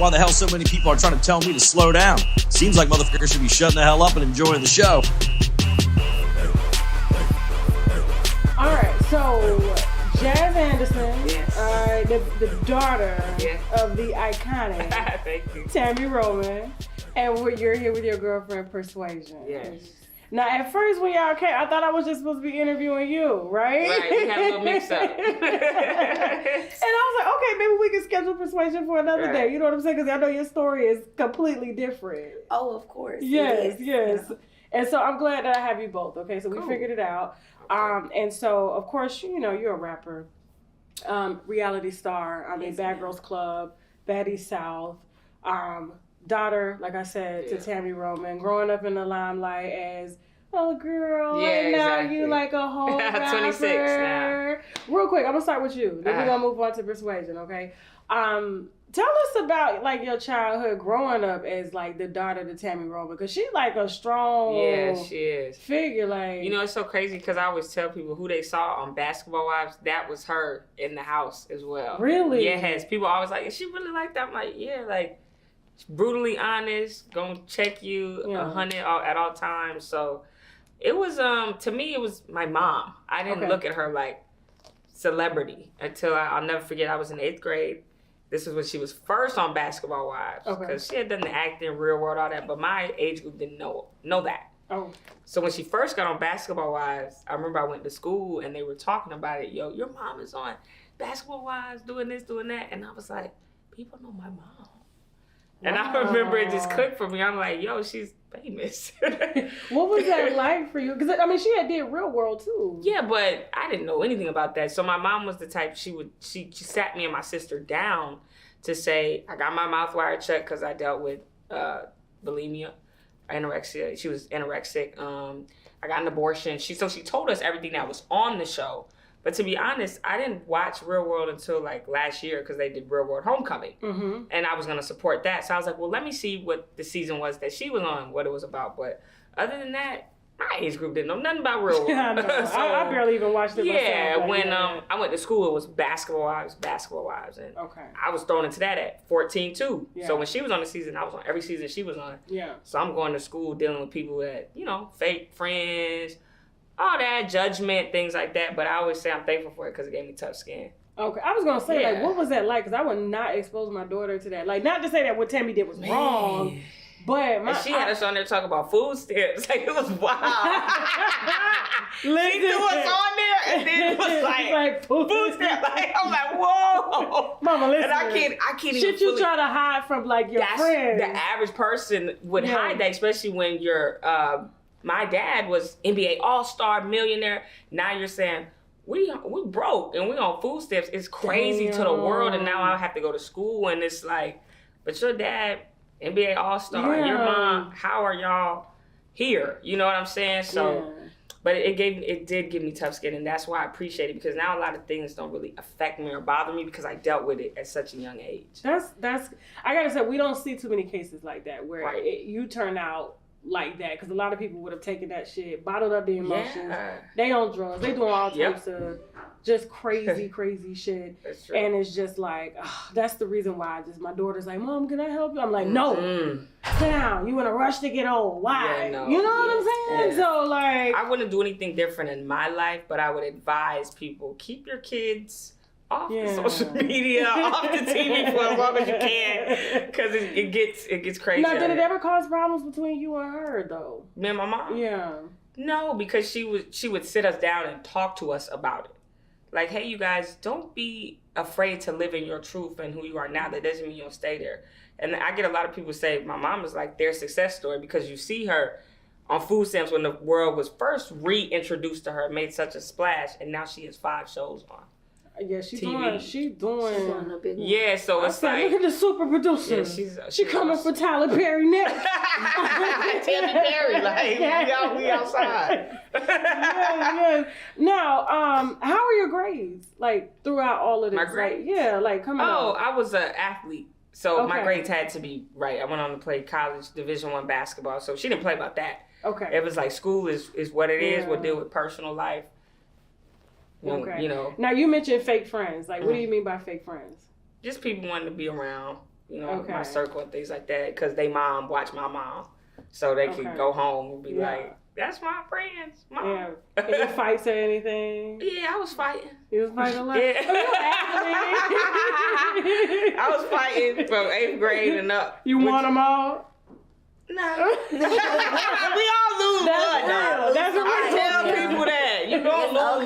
why the hell so many people are trying to tell me to slow down. Seems like motherfuckers should be shutting the hell up and enjoying the show. All right, so Jazz Anderson, Yes. the daughter Yes. of the iconic Thank you. Tammy Roman, and you're here with your girlfriend Persuasion. Yes. Now, at first when y'all came, I thought I was just supposed to be interviewing you, right? Right, we had a little mix up. And I was like, okay, maybe we can schedule Persuasion for another Right. day. You know what I'm saying? Because I know your story is completely different. Oh, of course. Yes, it is. yes. And so I'm glad that I have you both. Okay, so we figured it out. And so, of course, you know, you're a rapper, reality star. I mean, Yes, Bad ma'am. Girls Club, Baddies South, daughter, like I said, to Tammy Roman, growing up in the limelight as a girl. Yeah, and now exactly. you like a whole 26 rapper. Real quick, I'm gonna start with you. Then we're gonna move on to Persuasion. Okay. Tell us about like your childhood growing up as like the daughter to Tammy Roman, because she's like a strong She is. figure. Like, You know, it's so crazy because I always tell people who they saw on Basketball Wives, that was her in the house as well. Really? Yes. People always like, is she really like that? I'm like, yeah, like, brutally honest, gonna check you 100 at all times. So it was, to me, it was my mom. I didn't look at her like celebrity until I'll never forget, I was in 8th grade. This is when she was first on Basketball Wives. Because she had done the acting, Real World, all that, but my age group didn't know that. oh, So when she first got on Basketball Wives, I remember I went to school and they were talking about it. Yo, your mom is on Basketball Wives, doing this, doing that. And I was like, people know my mom. And I remember it just clicked for me. I'm like, yo, she's famous. what was that like for you? Because I mean, she had did Real World too. Yeah, but I didn't know anything about that. So my mom was the type, she sat me and my sister down to say, I got my mouth wired shut because I dealt with bulimia, anorexia. She was anorexic. I got an abortion. She told us everything that was on the show. But to be honest, I didn't watch Real World until like last year because they did Real World Homecoming. Mm-hmm. And I was going to support that. So I was like, well, let me see what the season was that she was on, what it was about. But other than that, my age group didn't know nothing about Real World. I know. So, I barely even watched it myself. yeah, Like, when I went to school, it was Basketball Wives. And I was thrown into that at 14 too. Yeah. So when she was on the season, I was on every season she was on. Yeah. So I'm going to school dealing with people that, you know, fake friends, all that, judgment, things like that. But I always say I'm thankful for it because it gave me tough skin. Okay, I was gonna say, like, what was that like? Because I would not expose my daughter to that. Like, not to say that what Tammy did was wrong, but she had us on there talking about food stamps. Like, it was wild. She threw us on there, and then it was like food stamps. Like, I'm like, whoa, Mama, listen. And I can't even. Shit, you try to hide from like your friends. The average person would hide that, especially when you're. My dad was NBA All-Star, millionaire. Now you're saying, we broke and we on food stamps. It's crazy to the world, and now I have to go to school, and it's like, but your dad, NBA All-Star, your mom, how are y'all here? You know what I'm saying? So, but it did give me tough skin, and that's why I appreciate it, because now a lot of things don't really affect me or bother me because I dealt with it at such a young age. That's I gotta say, we don't see too many cases like that where you turn out like that, because a lot of people would have taken that shit, bottled up the emotions. They on drugs, they doing all types of just crazy shit. That's true. And it's just like, that's the reason why my daughter's like, Mom, can I help you? I'm like, no, sit down, you in a rush to get old, why? You know what I'm saying? So like, I wouldn't do anything different in my life, but I would advise people, keep your kids off the social media, off the TV for as long as you can, because it gets crazy. Now, did it ever cause problems between you and her though? Me and my mom? Yeah. No, because she would sit us down and talk to us about it. Like, hey, you guys, don't be afraid to live in your truth and who you are now. That doesn't mean you don't stay there. And I get a lot of people say my mom is like their success story, because you see her on food stamps when the world was first reintroduced to her, made such a splash, and now she has 5 shows on. Yeah, she's doing a big one. Yeah, so it's like, look at the super producer. Yeah, she coming for Tyler Perry next. Tammy Perry, like we outside. yes. Now, how are your grades? Like throughout all of this? My grades? Like coming up. I was an athlete, so my grades had to be right. I went on to play college Division I basketball, so she didn't play about that. Okay. It was like school is what it is. We'll deal with personal life. Okay. You know. Now you mentioned fake friends. Like, what do you mean by fake friends? Just people wanting to be around. my circle and things like that, because they mom watch my mom, so they could go home and be like, that's my friend's mom. Yeah. Any fights or anything? Yeah, I was fighting. You was fighting a lot? Yeah. I was fighting from 8th grade and up. You won them all? No. We all lose one. That's real. I tell people that. You don't lose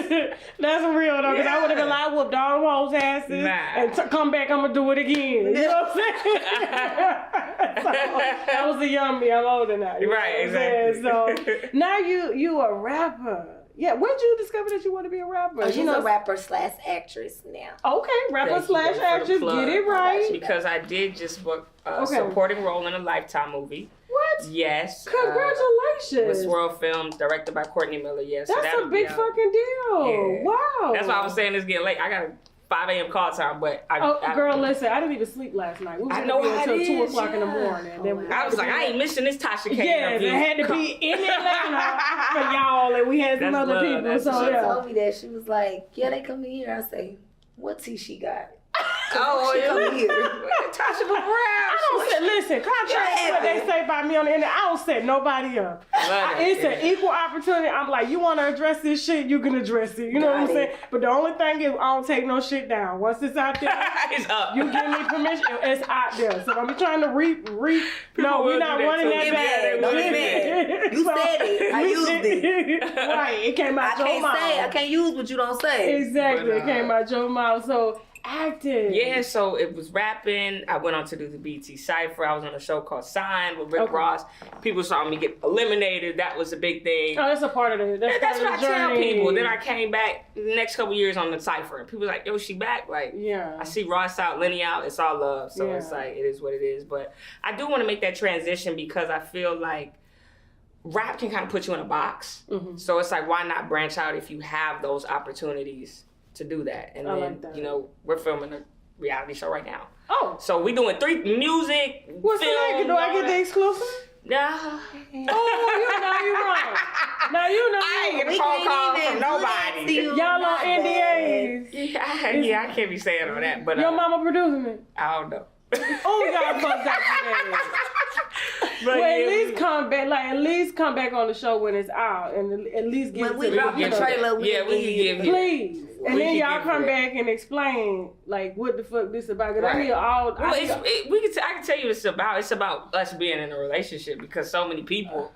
one. That's real, though, because I would have been like, I whooped all the hoes' asses and come back, I'm going to do it again. You know what I'm saying? So, that was the young me. I'm older now. Right, exactly. So now you a rapper. Yeah, when did you discover that you want to be a rapper? She's a rapper/actress now. Okay, rapper/actress. Get it right. Because I did just book a supporting role in a Lifetime movie. What? Yes. Congratulations. With Swirl Films, directed by Courtney Miller. Yes. That's a big fucking deal. Yeah. Wow. That's why I was saying it's getting late. I got a 5 a.m. call time, but girl, listen, I didn't even sleep last night. We was until 2 o'clock in the morning. I was like, I ain't missing this Tasha K. Yeah, it had to be in Atlanta for y'all, and we had some other people. So she told me that. She was like, yeah, they come in here. I say, what tea she got? She come here. Tasha the Brown. Listen, contrary to what they say about me on the internet, I don't set nobody up. It's an equal opportunity. I'm like, you want to address this shit, you can address it. You know what I'm saying? But the only thing is, I don't take no shit down. Once it's out there, it's up. You give me permission, it's out there. So don't be trying to No, we're not running that back. You said it. I used it. Right, it came out your mouth. I can't use what you don't say. Exactly, it came out your mouth. So acting. Yeah, so it was rapping. I went on to do the BT Cypher. I was on a show called Sign with Rick Ross. People saw me get eliminated. That was a big thing. Oh, that's a part of it. That's what I tell people. Then I came back the next couple years on the Cypher. And people were like, yo, she back? Like, I see Ross out, Lenny out. It's all love. So it's like, it is what it is. But I do want to make that transition because I feel like rap can kind of put you in a box. Mm-hmm. So it's like, why not branch out if you have those opportunities to do that? And then, we're filming a reality show right now. Oh. So we doing 3 music, what's film. Do I get the exclusive? No. Oh, you're wrong. Now you know. I ain't get a phone call from nobody. Y'all on NDAs. Yeah, I can't be saying all that. But your mama producing it? I don't know. Oh, y'all fucked up today. But at least come back on the show when it's out, and at least give when we drop the trailer. We can give you. Please. And then y'all come back and explain like what the fuck this about. Cause I need all. I can tell you it's about us being in a relationship because so many people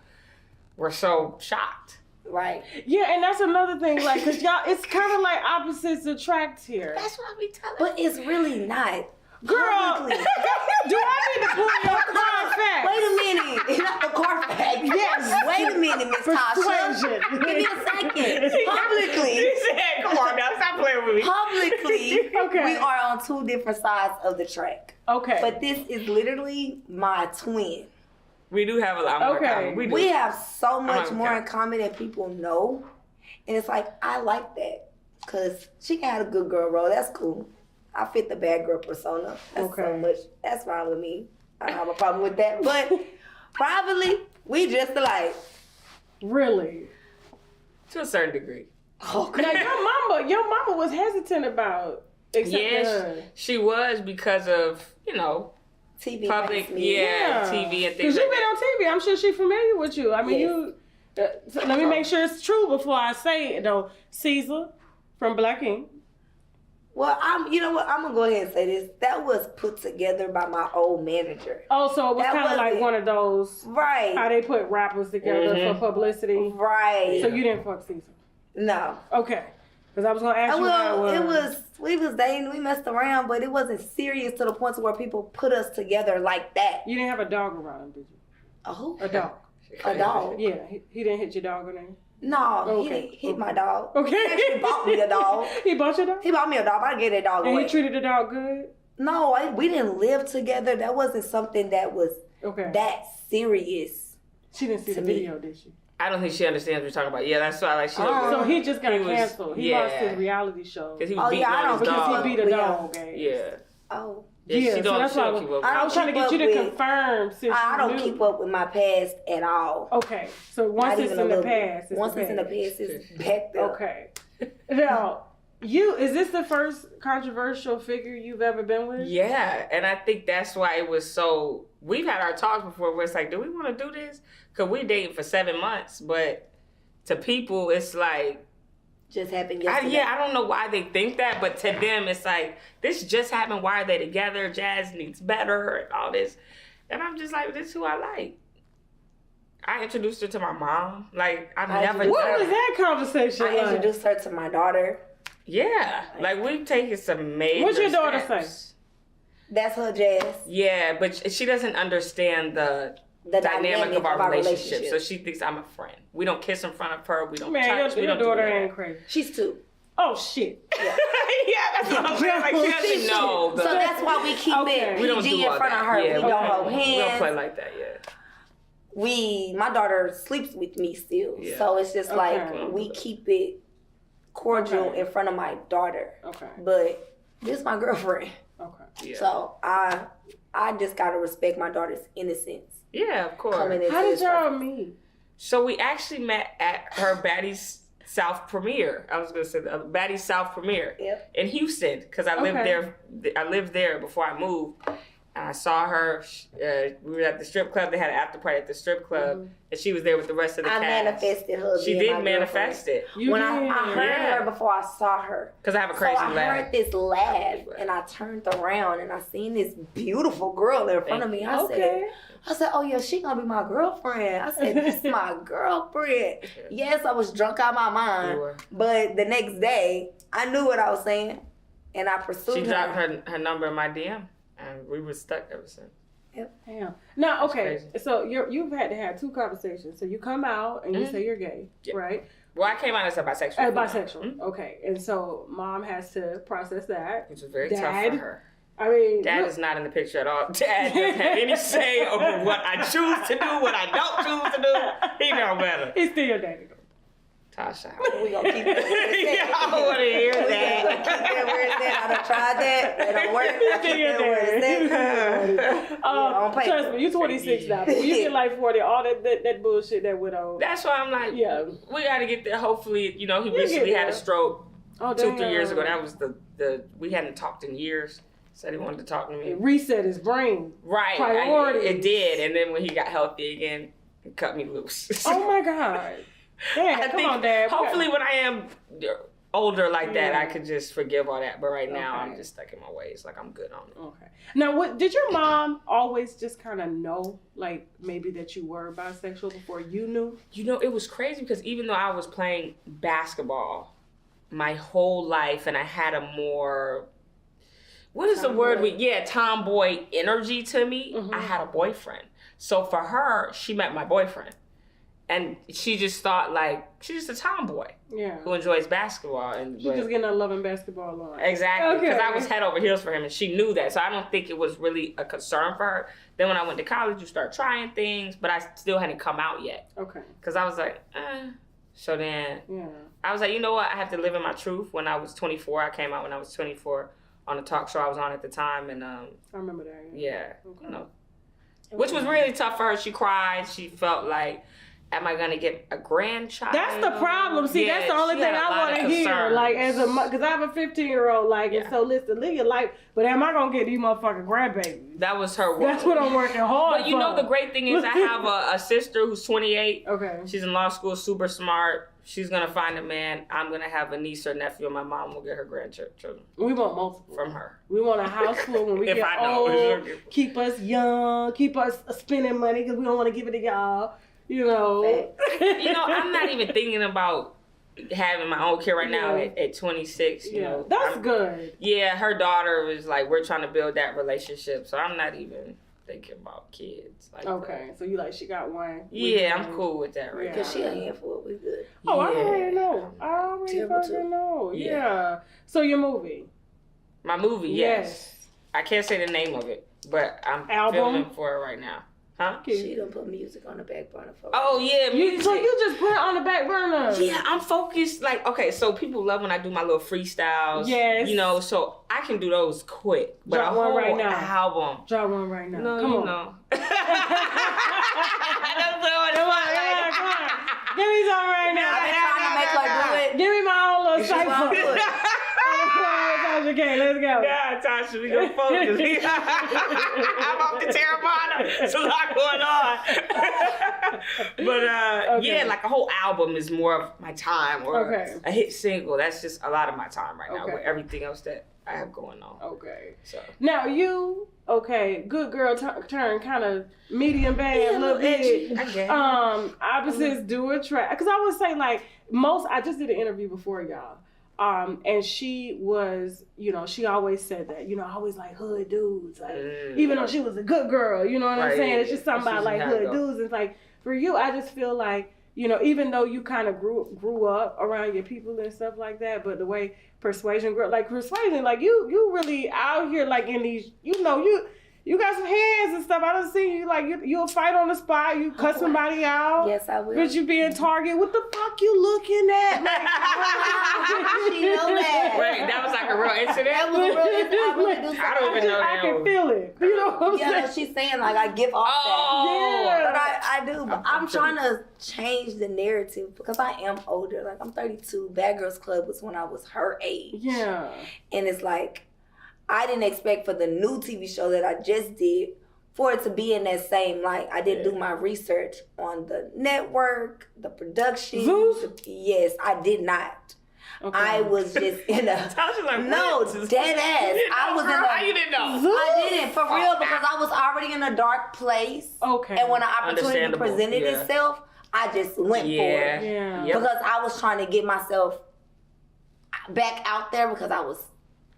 were so shocked. Right. Yeah, and that's another thing. Like, cause y'all, it's kind of like opposites attract here. That's what I be telling. But it's really not. Girl, do I need to pull your car fact? Wait a minute. Not the car fact. Yes. Wait a minute, Miss Tasha. Give me a second. Publicly. She said, come on now, stop playing with me. Publicly, we are on 2 different sides of the track. Okay. But this is literally my twin. We do have a lot more in common. We have so much more in common than people know. And it's like, I like that. Because she can have a good girl role. That's cool. I fit the bad girl persona. That's so much. That's fine with me. I don't have a problem with that. But privately, we just alike. Really? To a certain degree. Okay. Now your mama was hesitant about accepting her. She was because of, TV, public, TV and things. Because you've been on TV. I'm sure she's familiar with you. I mean, so let me make sure it's true before I say it though. Caesar from Black Ink. Well, you know what? I'm gonna go ahead and say this. That was put together by my old manager. Oh, so it was kind of like one of those, right? How they put rappers together for publicity, right? So you didn't fuck Caesar? No. Okay, because I was gonna ask you how it was. We was dating, we messed around, but it wasn't serious to the point to where people put us together like that. You didn't have a dog around, did you? Oh, a dog. A dog. Yeah, he didn't hit your dog or anything. No, he didn't hit my dog. Okay. He actually bought me a dog. He bought your dog? He bought me a dog. I gave that dog away. And he treated the dog good? No, we didn't live together. That wasn't something that was that serious. She didn't see the video, did she? I don't think she understands what you're talking about. Yeah, that's why she. So he just got canceled. He lost his reality show. Because he was beating on his dog. Because he beat a dog. Yeah. Oh. Yeah, so that's why I was trying to get you to confirm. I don't keep up with my past at all. Okay, so once it's in the past, it's back there. Okay. Now, Is this the first controversial figure you've ever been with? Yeah, and I think that's why it was so. We've had our talks before where it's like, do we want to do this? Because we dated for 7 months, but to people, it's like. Just happened yesterday. I don't know why they think that, but to them, it's like, this just happened. Why are they together? Jazz needs better and all this. And I'm just like, this is who I like. I introduced her to my mom. Like, I've never What was that conversation I introduced her to my daughter. Yeah. Like, we've taken some major What's your daughter steps. say? That's her, Jazz. Yeah, but she doesn't understand the dynamic of our relationship. So she thinks I'm a friend. We don't kiss in front of her. We don't touch. Your daughter ain't crazy. She's 2. Oh, shit. Yeah, that's what I'm saying. Like, she doesn't know. So that's why we keep it PG in front of her. Yeah, we don't hold hands. We don't play like that, My daughter sleeps with me still. Yeah. So it's just like, we keep it cordial in front of my daughter. Okay. But this is my girlfriend. Okay. Yeah. So I just got to respect my daughter's innocence. Yeah, of course. How did y'all meet? So we actually met at her Baddie's South premiere. I was going to say the Baddie's South premiere in Houston because I lived there. I lived there before I moved. And I saw her. We were at the strip club. They had an after party at the strip club, and she was there with the rest of the cast. I manifested her. She did manifest it. When I heard her before I saw her. Because I have a crazy laugh. I heard this laugh, and I turned around, and I seen this beautiful girl in front of me. I said, oh yeah, she gonna be my girlfriend. I said, this is my girlfriend. Yes, I was drunk out my mind, but the next day, I knew what I was saying, and I pursued her. She dropped her number in my DM. And we were stuck ever since. Yep. Damn. Now, okay, so you've had to have 2 conversations. So you come out and you say you're gay, right? Well, I came out as a bisexual. Bisexual, okay. And so mom has to process that. Which was very tough for her. I mean, Dad is not in the picture at all. Dad doesn't have any say over what I choose to do, what I don't choose to do. He know better. He's still your daddy, though. Tasha. We gonna keep it where it's at. I don't want to hear that. We gonna keep it where it's at. I done tried that. It don't work. I keep it where it's at. Trust me, you 26 now. But when you get like 40, all that bullshit that went on. That's why I'm like, we got to get there. Hopefully, he recently had a stroke 2-3 years ago. That was we hadn't talked in years. Said he wanted to talk to me. It reset his brain. Right. Priorities. It did. And then when he got healthy again, it cut me loose. Oh my God. Dad, come on, Dad. Hopefully when I am older like that, I could just forgive all that. But right now, I'm just stuck in my ways. Like, I'm good on it. Okay. Now, did your mom always just kind of know, like, maybe that you were bisexual before you knew? It was crazy because even though I was playing basketball my whole life and I had a more... What is the word? Tomboy energy to me. I had a boyfriend. So for her, she met my boyfriend. And she just thought, like, she's just a tomboy who enjoys basketball. And she's just getting a loving basketball on. Exactly. Because I was head over heels for him, and she knew that. So I don't think it was really a concern for her. Then when I went to college, you start trying things, but I still hadn't come out yet. Okay. Because I was like, So then I was like, you know what? I have to live in my truth. When I was 24, I came out when I was 24 on a talk show I was on at the time. And I remember that. Yeah. Okay. Which was really tough for her. She cried. She felt like... Am I gonna get a grandchild? That's the problem. See, that's the only thing I want to hear. Like, because I have a 15-year-old. Like, and so listen, live your life. But am I gonna get these motherfucking grandbabies? That was her work. That's what I'm working hard. But the great thing is, I have a sister who's 28. Okay. She's in law school, super smart. She's gonna find a man. I'm gonna have a niece or nephew, and my mom will get her grandchildren. We want multiple from her. We want a house full when we get old. Keep us young. Keep us spending money because we don't want to give it to y'all. I'm not even thinking about having my own kid right now at 26. That's good. Yeah, her daughter was like, we're trying to build that relationship, so I'm not even thinking about kids. So you like she got one? Yeah, I'm cool with that right now. Because she a handful, we good. Oh, I already know. I already fucking know. Yeah. So your movie? My movie, yes. I can't say the name of it, but I'm filming for it right now. Huh? She done put music on the back burner for music. So you just put it on the back burner? Yeah, I'm focused. Like, okay, so people love when I do my little freestyles. Yes. So I can do those quick. But Drop one right now. Album. Drop one right now. No, come on. Come on. Give me some right now. I've been trying to make her do it. Give me my own little cipher. game. Let's go. Nah, Tasha, we gonna focus. I'm off the Terramana. There's a lot going on. But yeah, like a whole album is more of my time, or a hit single. That's just a lot of my time right now with everything else that I have going on. Okay. So now you, good girl turn kind of medium bad, a little bit. I guess. Opposites do attract. Because I would say like I just did an interview before y'all. And she was, she always said that, I always like hood dudes, like, even though she was a good girl, you know what I'm saying? It's just something about like hood dudes. It's like, for you, I just feel like, even though you kind of grew up around your people and stuff like that, but the way Persuasion, like you really out here, like in these, you got some hands and stuff. I don't see you like you'll fight on the spot. You cut somebody out. Yes, I will. But you being targeted. What the fuck you looking at? Like, she know that. Wait, that was like a real incident. That was a real incident. I don't even know that. I can feel it. You know what I'm saying? Yeah, she's saying like I give off that. Yeah, but I do. But I'm trying to change the narrative because I am older. Like I'm 32. Bad Girls Club was when I was her age. Yeah. And it's like, I didn't expect for the new TV show that I just did for it to be in that same light. I didn't do my research on the network, the production. Yes, I did not. Okay. I was just in a dead ass. I was in a. How you didn't know? I didn't for real because I was already in a dark place. Okay. And when an opportunity presented itself, I just went for it. Yeah. Because I was trying to get myself back out there because I was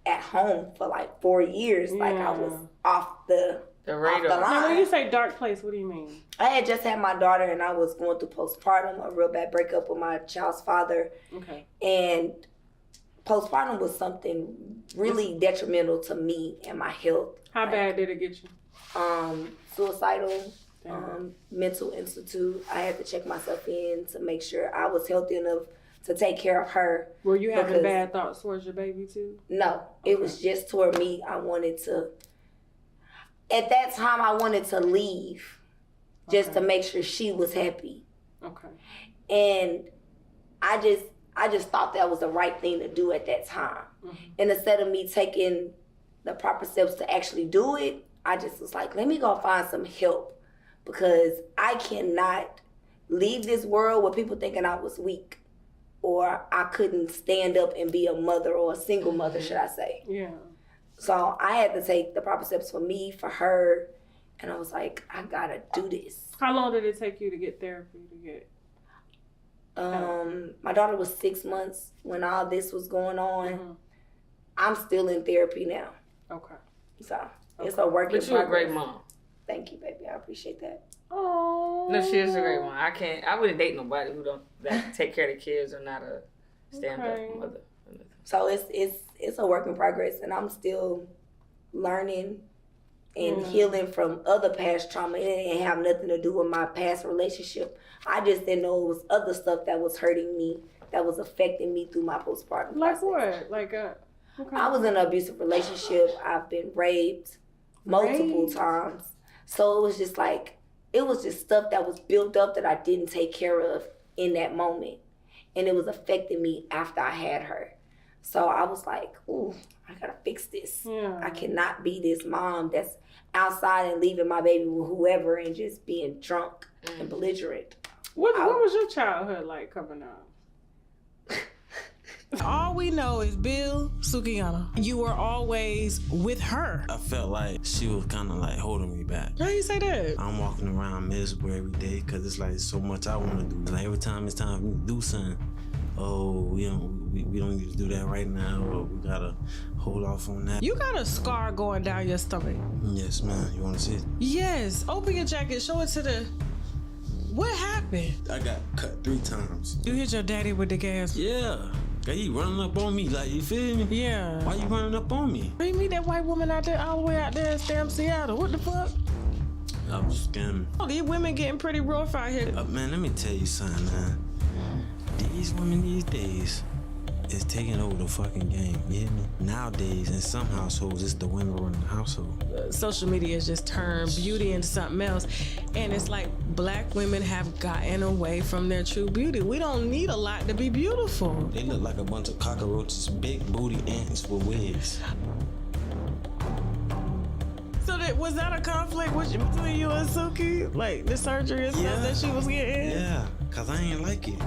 at home for like 4 years. Yeah. Like I was off the radar. Off the line. Now, when you say dark place, what do you mean? I had just had my daughter and I was going through postpartum, a real bad breakup with my child's father. Okay. And postpartum was something really detrimental to me and my health. How bad did it get you? Suicidal, mental institute. I had to check myself in to make sure I was healthy enough to take care of her. Were you having bad thoughts towards your baby too? No, it was just toward me. At that time, I wanted to leave just to make sure she was happy. Okay. And I just thought that was the right thing to do at that time. Mm-hmm. And instead of me taking the proper steps to actually do it, I just was like, let me go find some help because I cannot leave this world with people thinking I was weak. Or I couldn't stand up and be a mother or a single mother, should I say. Yeah. So I had to take the proper steps for me, for her. And I was like, I gotta do this. How long did it take you to get therapy to get? My daughter was 6 months when all this was going on. Mm-hmm. I'm still in therapy now. Okay. So it's a work in progress. But you're a great mom. Thank you, baby. I appreciate that. Oh. No, she is a great one. I wouldn't date nobody who don't take care of the kids or not a stand-up mother. So it's a work in progress, and I'm still learning and healing from other past trauma. It didn't have nothing to do with my past relationship. I just didn't know it was other stuff that was hurting me, that was affecting me through my postpartum Like process. what? Like I was in an abusive relationship. I've been raped multiple times. So it was just like, it was just stuff that was built up that I didn't take care of in that moment. And it was affecting me after I had her. So I was like, ooh, I gotta fix this. Yeah. I cannot be this mom that's outside and leaving my baby with whoever and just being drunk and belligerent. What was your childhood like coming up? All we know is Bill Sukiyama. You were always with her. I felt like she was kind of like holding me back. How you say that? I'm walking around miserable every day because it's like so much I want to do. Like every time it's time for me to do something, we don't need to do that right now, or we gotta hold off on that. You got a scar going down your stomach. Yes, man. You want to see it? Yes. Open your jacket. Show it to the... What happened? I got cut 3 times. You hit your daddy with the gas? Yeah. He running up on me, like, you feel me? Yeah. Why you running up on me? You meet that white woman out there, all the way out there in damn Seattle. What the fuck? I was scamming. Oh, these women getting pretty rough out here. Man, let me tell you something, man. These women these days, is taking over the fucking game. You hear me? Nowadays, in some households, it's the women running the household. Social media has just turned beauty into something else. And it's like black women have gotten away from their true beauty. We don't need a lot to be beautiful. They look like a bunch of cockroaches, big booty ants with wigs. So was that a conflict between you and Suki? Like the surgery and stuff that she was getting? Yeah, because I ain't like it.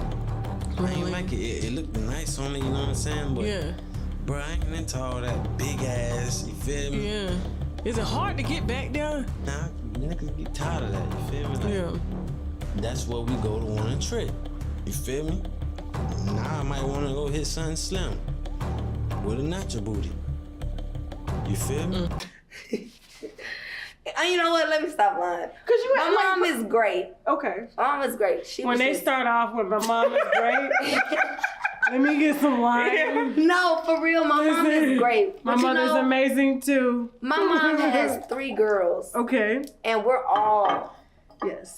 I ain't like it. It looked nice on me, you know what I'm saying? But, bro, I ain't into all that big ass, you feel me? Yeah. Is it hard to get back there? Nah, niggas get tired of that, you feel me? Like, that's where we go to one and trick. You feel me? Now I might want to go hit something slim with a natural booty. You feel me? You know what? Let me stop lying. My mom is great. Okay. My mom is great. When they start off with my mom is great, let me get some wine. No, for real, my mom is great. My mother's amazing too. My mom has 3 girls. Okay. And we're all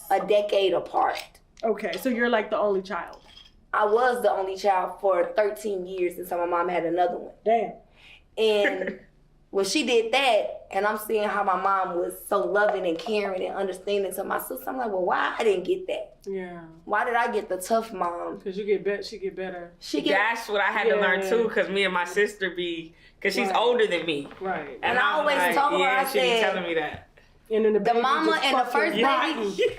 a decade apart. Okay, so you're like the only child. I was the only child for 13 years, and so my mom had another one. Damn. And when she did that, and I'm seeing how my mom was so loving and caring and understanding to my sister, I'm like, well, why I didn't get that? Yeah. Why did I get the tough mom? Because she get better. That's what I had to learn too, because me and my sister because she's older than me. Right. And I always told her, I she be said, telling me that. And then the mama and the first baby,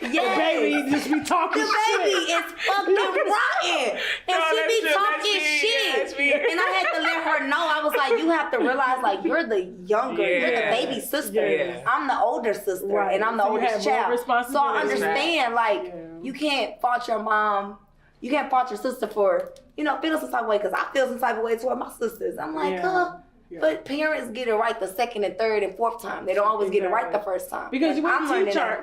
the baby just be talking shit. The baby is fucking rotten. And she be talking shit. And I had to let her know. I was like, you have to realize, like, you're the younger, you're the baby sister. Yeah. I'm the older sister, and I'm the oldest child. So I understand, like, you can't fault your mom. You can't fault your sister for, feeling some type of way, because I feel some type of way toward my sisters. I'm like, But parents get it right the second and third and fourth time. They don't always get it right the first time. Because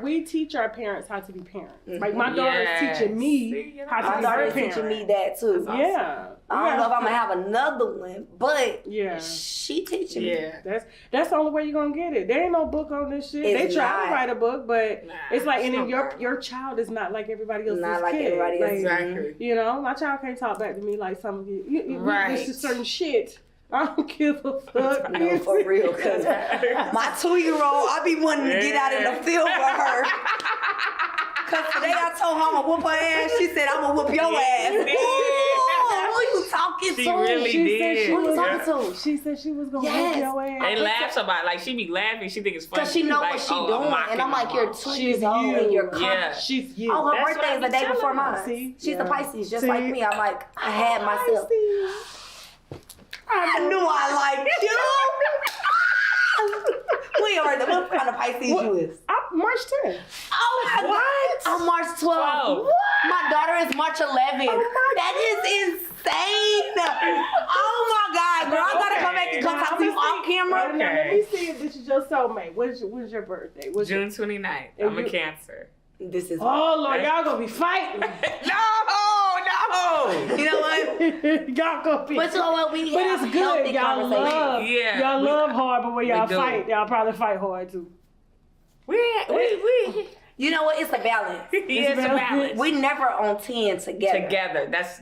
we teach our parents how to be parents. Mm-hmm. Like my daughter's teaching me how to be a parent. My daughter's teaching me that too. Yeah. I don't know if I'm gonna have another one, but she teaching me. Yeah. That's the only way you're gonna get it. There ain't no book on this shit. They try to write a book, but it's like, and then your child is not like everybody else's not like kid. Everybody else. Exactly. My child can't talk back to me like some of you. Right. This is certain shit. I don't give a fuck. No, for real, because my 2-year-old, I be wanting to get out in the field with her. Because today I told her I'm going to whoop her ass. She said, I'm going to whoop your ass. Ooh, who you talking to? She really did. Who you talking to? She said she was going to whoop your ass. They laugh so about like she be laughing. She think it's funny. Because she know what she doing. And I'm like, you're 2 years old and you're she's you. Oh, her birthday is the day before mine. She's a Pisces, just like me. I'm like, I had myself. I knew I liked you. We are what kind of Pisces you is? I'm March 10th. Oh my God. I'm March 12th. What? My daughter is March 11th. That is insane. Oh my God, girl. I gotta come back and come talk to you off camera. Okay. Now, let me see if this is your soulmate. When's your birthday? June 29th. I'm a Cancer. This is Lord, y'all gonna be fighting. No. You know what? Y'all gonna be. But you know what? But it's good. Y'all love. Yeah. Y'all love hard, but when y'all fight, y'all probably fight hard too. We. You know what? It's a balance. It's a balance. We never on 10 together. That's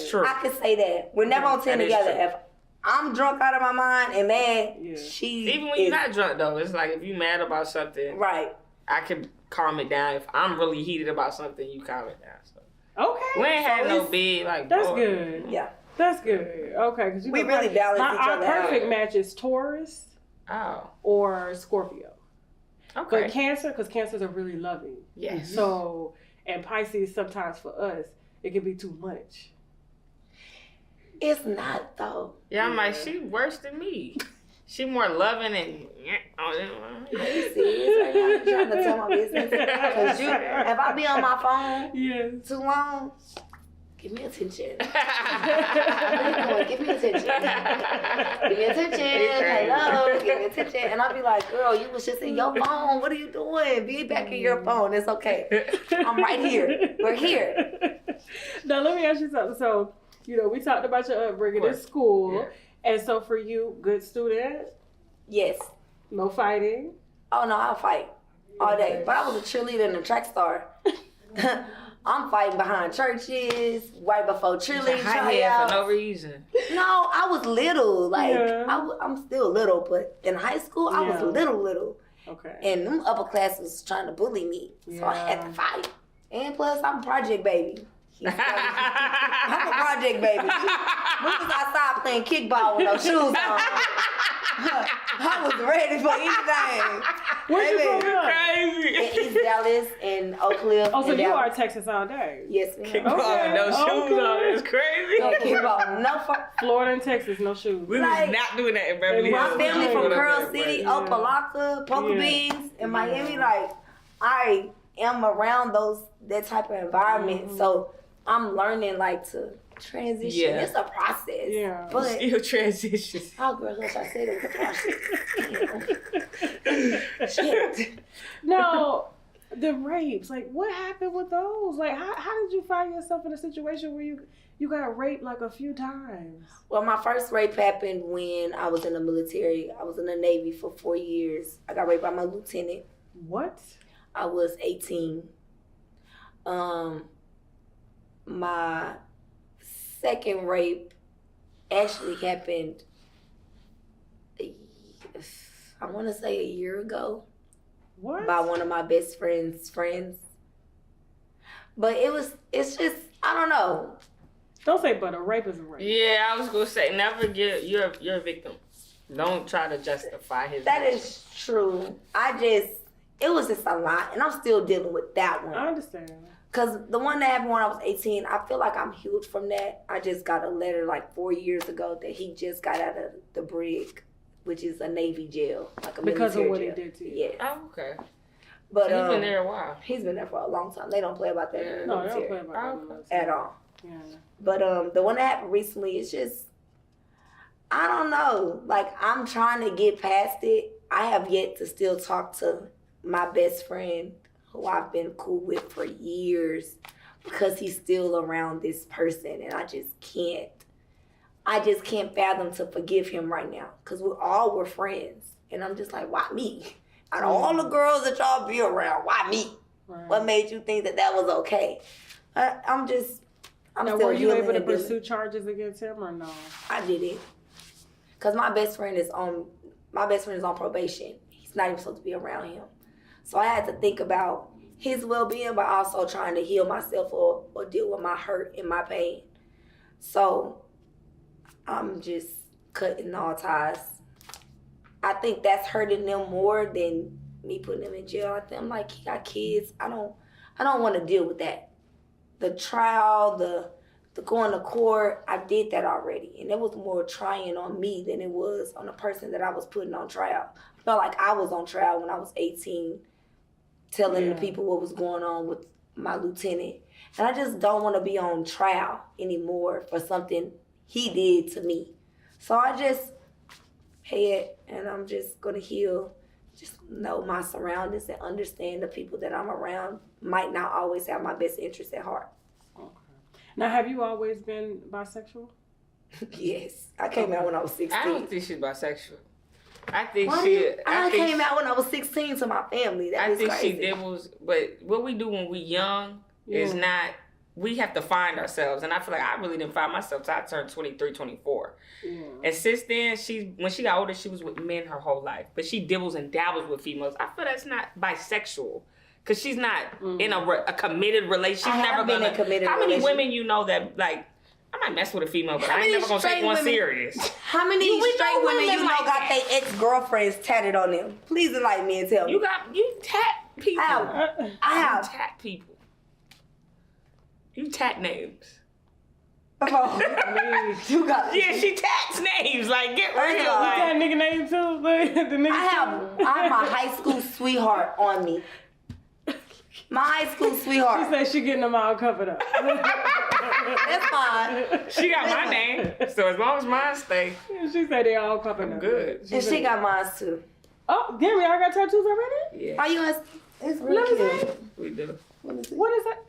true. I could say that. We're never on 10 together. If I'm drunk out of my mind and mad, even when you're not drunk though, it's like if you mad about something, right? I can calm it down. If I'm really heated about something, you calm it down. So. Okay. We ain't had no big like. That's good. Yeah. That's good. Okay, because we really balance each other. Our perfect match is Taurus. Or Scorpio. Okay. But Cancer, because Cancers are really loving. Yes. So, and Pisces, sometimes for us, it can be too much. It's not though. Yeah, I'm like, she worse than me. She more loving and. Are you serious right now? You trying to tell my business? Because if I be on my phone too long, give me attention. Give me attention. Give me attention. Hello. Give me attention. And I'll be like, girl, you was just in your phone. What are you doing? Be back in your phone. It's okay. I'm right here. We're here. Now, let me ask you something. So, we talked about your upbringing in school. Yeah. And so for you, good student? Yes. No fighting? Oh, no, I'll fight all day. But I was a cheerleader and a track star. I'm fighting behind churches, right before cheerleading tryouts. For no reason. No, I was little. Like, I'm still little, but in high school, I was little. Okay. And them upper class was trying to bully me. So I had to fight. And plus, I'm a project baby. I'm a project baby. We was outside playing kickball with no shoes on. I was ready for anything. Where you from? Crazy. In East Dallas and Oak Cliff. Oh, so you are Texas all day? Yes, ma'am. Kickball with no shoes on. It's crazy. No kickball. No Florida and Texas, no shoes. We was not doing that in Beverly Hills. My family from Curl City, Opelika, Poker Beans, in Miami. Like, I am around that type of environment. So I'm learning like to transition. Yeah. It's a process. Yeah. But still transition. Oh, girl, what I said, it was a process. Shit. No, the rapes. Like, what happened with those? Like, how did you find yourself in a situation where you got raped like a few times? Well, my first rape happened when I was in the military. I was in the Navy for 4 years. I got raped by my lieutenant. What? I was 18. My second rape actually happened, I want to say a year ago. What? By one of my best friend's friends. But it's just, I don't know. Don't say but, a rape is a rape. Yeah, I was going to say, never you're a victim. Don't try to justify his That is true. It was just a lot, and I'm still dealing with that one. I understand. Because the one that happened when I was 18, I feel like I'm healed from that. I just got a letter like 4 years ago that he just got out of the brig, which is a Navy jail, like a because of what jail. he did to you. Yes. Oh, okay. But so he's been there a while. He's been there for a long time. They don't play about that in the military. No, they don't play about that at all. Yeah. But the one that happened recently, it's just, I don't know. Like, I'm trying to get past it. I have yet to still talk to my best friend, who I've been cool with for years, because he's still around this person, and I just can't fathom to forgive him right now, because we're friends, and I'm just like, why me? Out of all the girls that y'all be around, why me? Right. What made you think that was okay? I'm now, still. Were you able to pursue charges against him or no? I didn't, because my best friend is on probation. He's not even supposed to be around him. So I had to think about his well-being, but also trying to heal myself or deal with my hurt and my pain. So I'm just cutting all ties. I think that's hurting them more than me putting them in jail. I'm like, he got kids. I don't want to deal with that. The trial, the going to court, I did that already. And it was more trying on me than it was on the person that I was putting on trial. I felt like I was on trial when I was 18, telling the people what was going on with my lieutenant. And I just don't want to be on trial anymore for something he did to me. So I just head, and I'm just going to heal. Just know my surroundings and understand the people that I'm around might not always have my best interests at heart. Okay. Now, have you always been bisexual? Yes. I came out when I was 16. I don't think she's bisexual. I think I came out when I was 16 to my family. I think crazy. She dibbles, but what we do when we young is not, we have to find ourselves. And I feel like I really didn't find myself till I turned 23, 24. Yeah. And since then, when she got older, she was with men her whole life. But she dibbles and dabbles with females. I feel that's not bisexual. Because she's not in a committed relationship. She's never been in a committed relationship. How many women you know that, like, I might mess with a female, but I ain't never gonna take one serious. How many straight women you know got their ex-girlfriends tatted on them? Please enlighten me and tell me. You tat people. I have. You tat people. You tat names. Come on. You got this. Yeah, she tats names. Like, get real. You tat nigga name too? The nigga I have my high school sweetheart on me. My high school sweetheart. She said she getting them all covered up. That's fine. She got my name, so as long as mine stay. She said they all covered up. Good. And she got mine too. Oh, damn, y'all got tattoos already? Yeah. Are you guys? It's really cute. We do. What is that?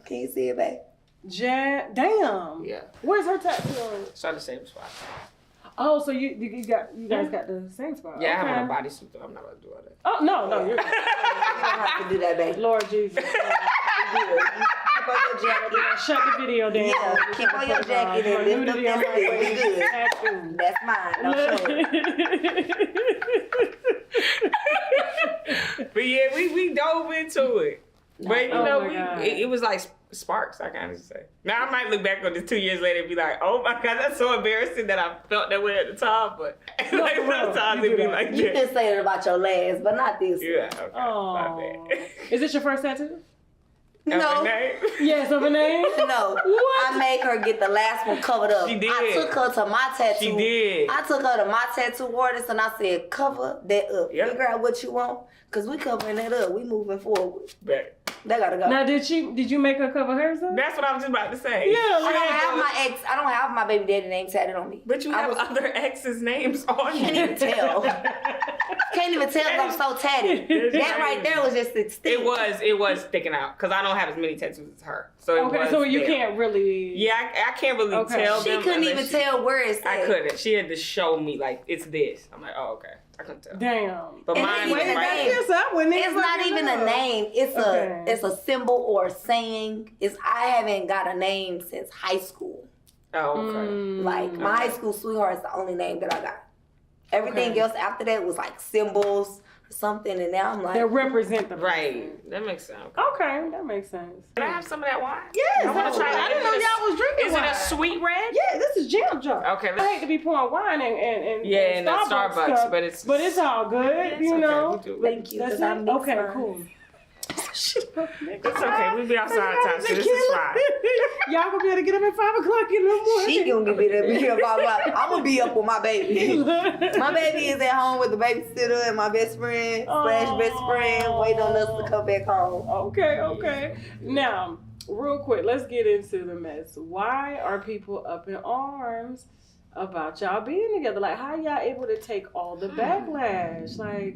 Can you see it, babe? Damn. Yeah. Where's her tattoo on? It's on the same spot. Oh, so you guys got the same spot. Yeah, okay. I have on a bodysuit though. I'm not gonna do all that. Oh no, you're you don't have to do that, babe. Lord Jesus. good. Keep on your jacket. Shut the video down. Yeah, keep on your jacket and lift up that skirt. We good. That's mine. Don't show it. But yeah, we dove into it. But you know, it was like sparks, I kind of say. Now I might look back on this 2 years later and be like, oh my God, that's so embarrassing that I felt that way at the time. But like sometimes it be like that. You can say it about your last, but not this. Yeah, okay. My bad. Is this your first tattoo? No. Yes, of a name? No. What? I made her get the last one covered up. She did. I took her to my tattoo. She did. I took her to my tattoo artist and I said, cover that up. Yep. Figure out what you want. Because we covering that up. We moving forward. Bet. That gotta go. Now, did you make her cover hers up? That's what I was just about to say. Yeah. I don't have my baby daddy name tatted on me. But you have other exes' names on you. Can't even tell. Can't even tell because I'm so tatted. That right there was just extinct. It was sticking out because I don't have as many tattoos as her. So so you can't really. Yeah, I can't really tell. She couldn't even tell where it's at. I couldn't. She had to show me like it's this. I'm like, oh okay. I couldn't tell. Damn. But mine was right. It's not even a name. It's a symbol or a saying. I haven't got a name since high school. Oh, okay. Like my high school sweetheart is the only name that I got. Everything else after that was like symbols or something, and now I'm like, they represent the person. Right. That makes sense. Okay, that makes sense. Can I have some of that wine? Yes. I want to try. I didn't know y'all was drinking wine. Is it a sweet red? Yeah, this is jam jar. Okay. I hate to be pouring wine and and Starbucks stuff, but it's all good, you know. Thank you. That's it. Okay, cool. It's okay. We'll be outside time, so this is fine. Y'all gonna be able to get up at 5 o'clock in the morning. She gonna be able to get up at 5 o'clock. I'm gonna be up with my baby. My baby is at home with the babysitter and my best friend / best friend waiting on us to come back home. Okay. Now, real quick, let's get into the mess. Why are people up in arms about y'all being together? Like, how y'all able to take all the backlash? Like,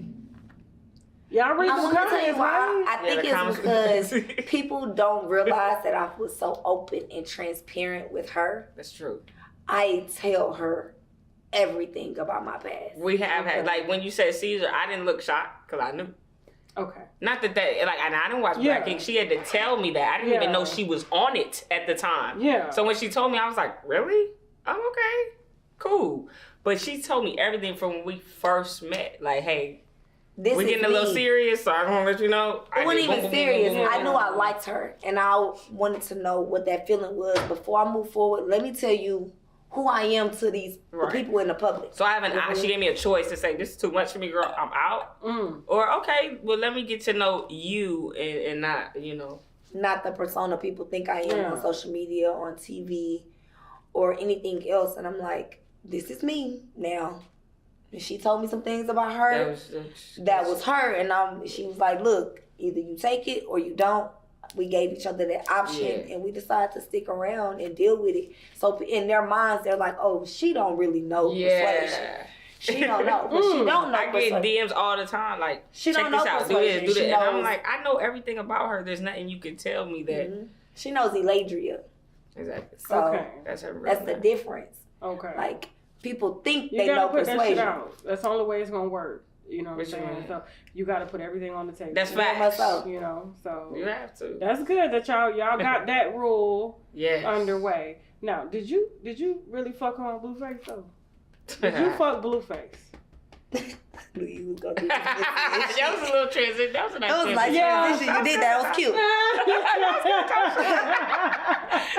y'all read the comments, right? I think it's because people don't realize that I was so open and transparent with her. That's true. I tell her everything about my past. We have had, like, when you said Caesar, I didn't look shocked because I knew. Okay. Not that, like, and I didn't watch Black King. She had to tell me that. I didn't even know she was on it at the time. Yeah. So when she told me, I was like, really? Oh, okay. Cool. But she told me everything from when we first met. Like, hey, we're getting a little serious, so I'm going to let you know. It wasn't even serious. I knew I liked her, and I wanted to know what that feeling was. Before I move forward, let me tell you who I am to these people in the public. So I have she gave me a choice to say, this is too much for me, girl, I'm out. Or, okay, well, let me get to know you and not, you know. Not the persona people think I am on social media, on TV, or anything else. And I'm like, this is me now. And she told me some things about her. That was her. And she was like, look, either you take it or you don't. We gave each other that option, and we decided to stick around and deal with it. So in their minds, they're like, "Oh, she don't really know persuasion. She don't know, but she don't know." I get DMs all the time, like, she check don't this know out, do this. And I'm like, I know everything about her. There's nothing you can tell me that. She knows Eladria. Exactly. So that's her. That's the difference. Okay. Like people think you they know put persuasion. That shit out. That's the only way it's gonna work. You know what I'm saying? So you got to put everything on the table. That's facts. You know, so you have to. That's good that y'all got that rule underway. Now, did you really fuck on Blueface though? Did you fuck Blueface? Knew you was gonna do this. That was a little transition. That was a nice transition. You did that. That was cute.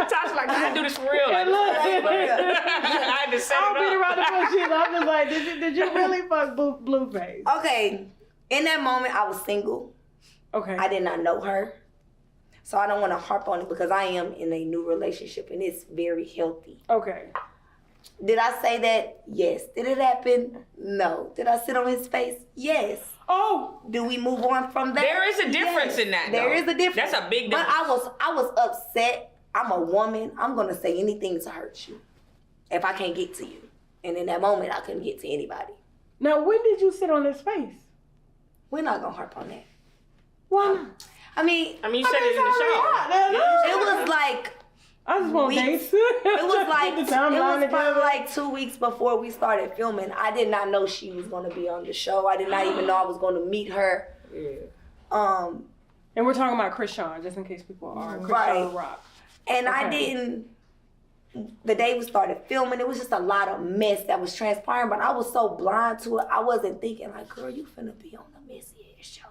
Tasha like, I had to do this for real. Like, I had to set it up. I'll beat around the bush. I'm just like, did you really fuck Blueface? Okay. In that moment, I was single. Okay. I did not know her. So I don't want to harp on it because I am in a new relationship and it's very healthy. Okay. Did I say that? Yes. Did it happen? No. Did I sit on his face? Yes. Oh. Do we move on from that? There is a difference in that, though. There is a difference. That's a big difference. But I was upset. I'm a woman. I'm going to say anything to hurt you if I can't get to you. And in that moment, I couldn't get to anybody. Now, when did you sit on his face? We're not going to harp on that. Why not? I mean, you said it in the show. It was like... I just want dates. It was probably like 2 weeks before we started filming. I did not know she was going to be on the show. I did not even know I was going to meet her. Yeah. And we're talking about Krishan, just in case people are Krishan Right. Rock. And I didn't. The day we started filming, it was just a lot of mess that was transpiring, but I was so blind to it, I wasn't thinking like, girl, you finna be on a messy ass show.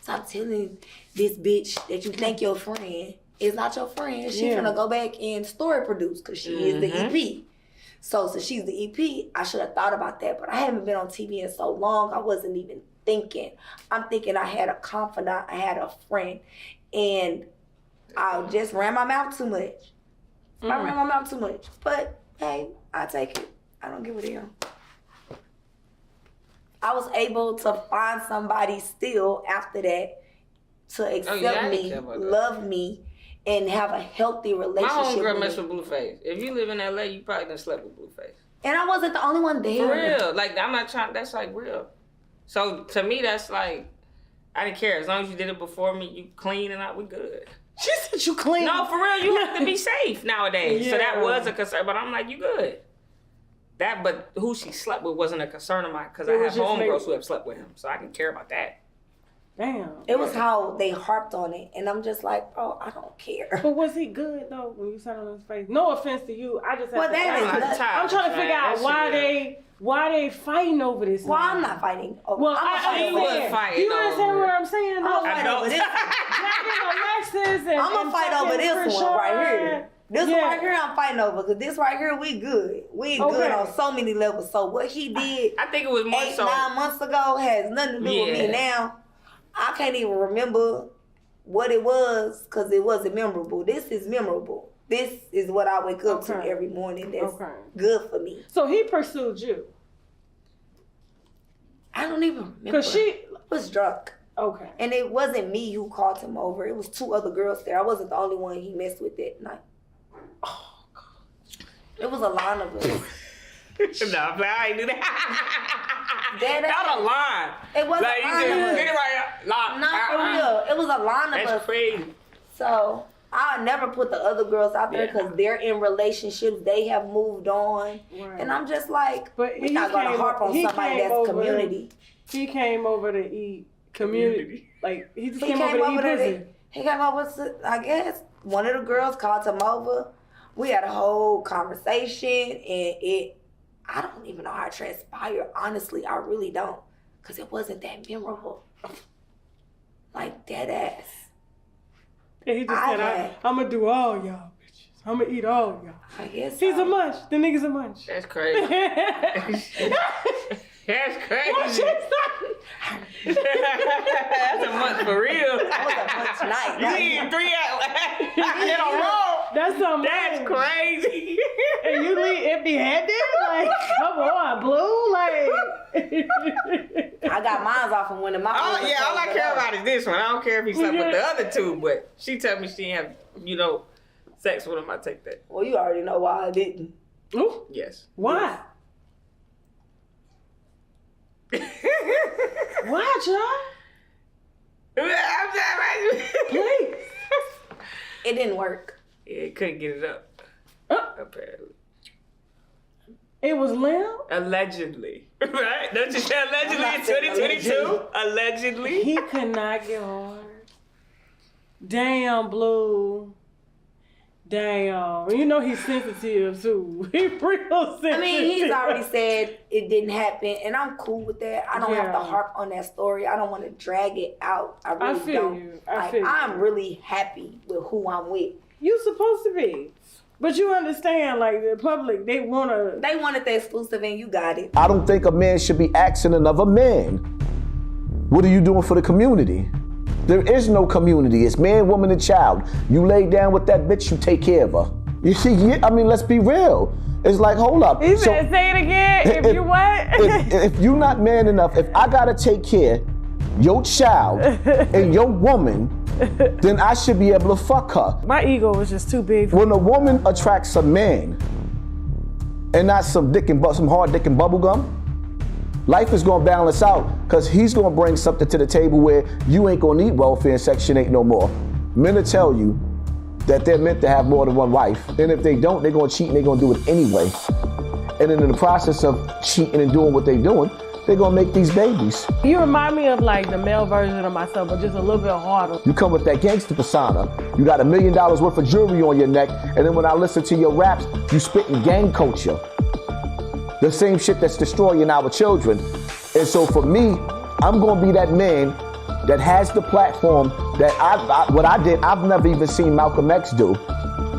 So I'm telling this bitch that you think your friend is not your friend. She finna go back and story produce because she is the EP. So since she's the EP, I should have thought about that, but I haven't been on TV in so long, I wasn't even thinking. I'm thinking I had a confidant, I had a friend, and I just ran my mouth too much. I ran my mouth too much. But, hey, I take it. I don't give a damn. I was able to find somebody still after that to accept me, love me, and have a healthy relationship. My homegirl messed with Blueface. If you live in LA, you probably done slept with Blueface. And I wasn't the only one there. For real. Like, I'm not trying, that's like real. So, to me, that's like, I didn't care. As long as you did it before me, you clean and we good. She said you clean. No, for real, you have to be safe nowadays. So that was a concern, but I'm like, you good. But who she slept with wasn't a concern of mine because I have homegirls who have slept with him, so I can care about that. Damn. It was how they harped on it, and I'm just like, bro, I don't care. But was he good though when you sat on his face? No offense to you, I just have to I'm trying to figure out why they fighting over this. Well, I'm not fighting. Well, he was fighting. Do you understand what I'm saying? I'm gonna fight over this. I'm gonna fight over this one right here. This one right here, I'm fighting over because this right here, we good. We good on so many levels. So what he did, I think it was more 8-9 months ago, has nothing to do with me now. I can't even remember what it was because it wasn't memorable. This is memorable. This is what I wake up to every morning. That's good for me. So he pursued you. I don't even remember. Because she was drunk. Okay. And it wasn't me who called him over. It was 2 other girls there. I wasn't the only one he messed with that night. Oh, God. It was a line of us. No, I ain't do that. Not a line. It wasn't like, a line of us. Get it right. Not for real. It was a line of us. That's crazy. So I never put the other girls out there because they're in relationships. They have moved on. Right. And I'm just like, we're not going to harp on somebody that's community. He came over to eat community. Like, he just came over to eat pussy. He came over to, I guess, one of the girls called him over. We had a whole conversation, and I don't even know how it transpired. Honestly, I really don't. Because it wasn't that memorable. Like, dead ass. And he just said, I'm going to do all y'all bitches. I'm going to eat all y'all. I guess He's a munch. The nigga's a munch. That's crazy. That's crazy. That's a month for real. That was a month tonight. You eating 3 out in a row. That's something. That's crazy. And you leave empty-handed? Like, come on, Blue. Like, I got mine off from one of my. Oh yeah, all I care about is this one. I don't care if he slept with the other 2, but she told me she didn't have, sex with him. I take that. Well, you already know why I didn't. Ooh. Yes. Why? Why, John? Please. It didn't work. Yeah, it couldn't get it up. Apparently. It was Lim? Allegedly. Right? Don't you say allegedly in 2022? Allegedly. He could not get hard. Damn, Blue. Damn. You know he's sensitive, too. He's real sensitive. I mean, he's already said it didn't happen, and I'm cool with that. I don't have to harp on that story. I don't want to drag it out. I really don't. I feel you. I'm really happy with who I'm with. You supposed to be. But you understand, like, the public, they wanted the exclusive, and you got it. I don't think a man should be asking another man, what are you doing for the community? There is no community. It's man, woman, and child. You lay down with that bitch, you take care of her. You see, let's be real. It's like, hold up. He said, say it again, if you what? if you're not man enough, if I gotta take care of your child and your woman, then I should be able to fuck her. My ego was just too big. When a woman attracts a man and not some hard dick and bubble gum, life is gonna balance out because he's gonna bring something to the table where you ain't gonna need welfare in Section 8 no more. Men will tell you that they're meant to have more than one wife. And if they don't, they're gonna cheat and they're gonna do it anyway. And then in the process of cheating and doing what they're doing, they're gonna make these babies. You remind me of like the male version of myself, but just a little bit harder. You come with that gangster persona. You got $1 million worth of jewelry on your neck, and then when I listen to your raps, you spitting gang culture. The same shit that's destroying our children. And so for me, I'm gonna be that man that has the platform that what I did, I've never even seen Malcolm X do.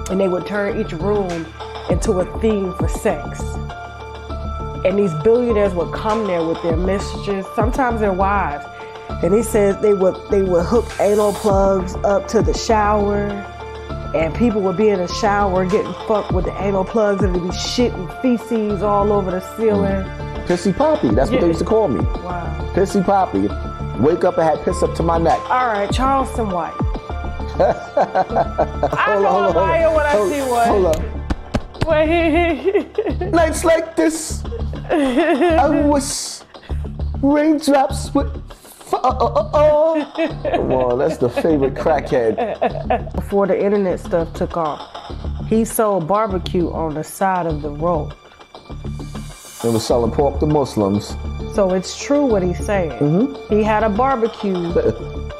And they would turn each room into a theme for sex. And these billionaires would come there with their mistresses, sometimes their wives. And he says they would hook anal plugs up to the shower, and people would be in the shower getting fucked with the anal plugs, and there'd be shit and feces all over the ceiling. Pissy Poppy, that's what they used to call me. Wow. Pissy Poppy. Wake up and had piss up to my neck. All right, Charleston White. I know a liar when I see one. Hold up. Wait. Nights like this, I wish raindrops would fall. Come on, that's the favorite crackhead. Before the internet stuff took off, he sold barbecue on the side of the road. They were selling pork to Muslims. So it's true what he's saying. Mm-hmm. He had a barbecue.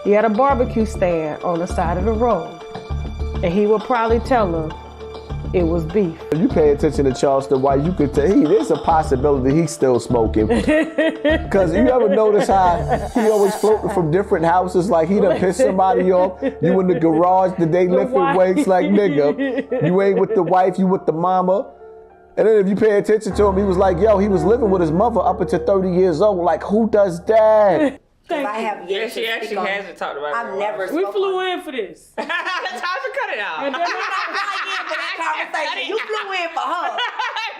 He had a barbecue stand on the side of the road, and he would probably tell them it was beef. If you pay attention to Charleston White, you could tell there's a possibility he's still smoking. Because you ever notice how he always floating from different houses, like he done pissed somebody off. You in the garage, the day lifting weights, like nigga. You ain't with the wife, you with the mama. And then if you pay attention to him, he was like, yo, he was living with his mother up until 30 years old. Like, who does that? I have yet she actually hasn't talked about it. I've never We flew in for this. That's how to cut it out. And then You're not flying in for that conversation. You flew in for her.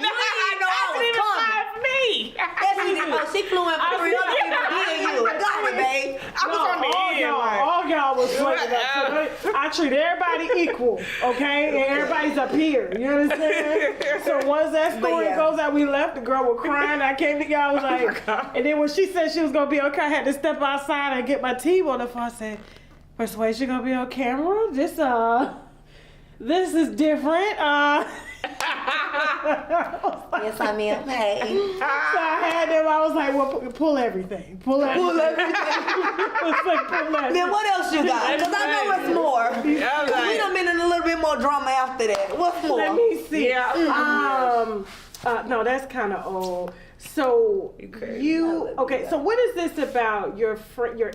You didn't even know I was coming. For me. Yes, she did. Oh, she flew in for 3 other people. Yeah, you. Got it, babe. I was on the end. All y'all was fucking up. I treat everybody equal, okay? And everybody's up here. You understand? So once that story goes out, we left. The girl was crying. I came to y'all. I was like, and then when she said she was gonna be okay, I had to step outside and get my tea on the phone. I said, Persuasion gonna be on camera? This is different. Yes, I mean, hey. So I had them. I was like, well, pull everything. Pull everything. Pull everything. It's like, pull everything. Then what else you got? Because I know what's more. We done been in a little bit more drama after that. What's more? Let me see. No, that's kind of old. So so what is this about your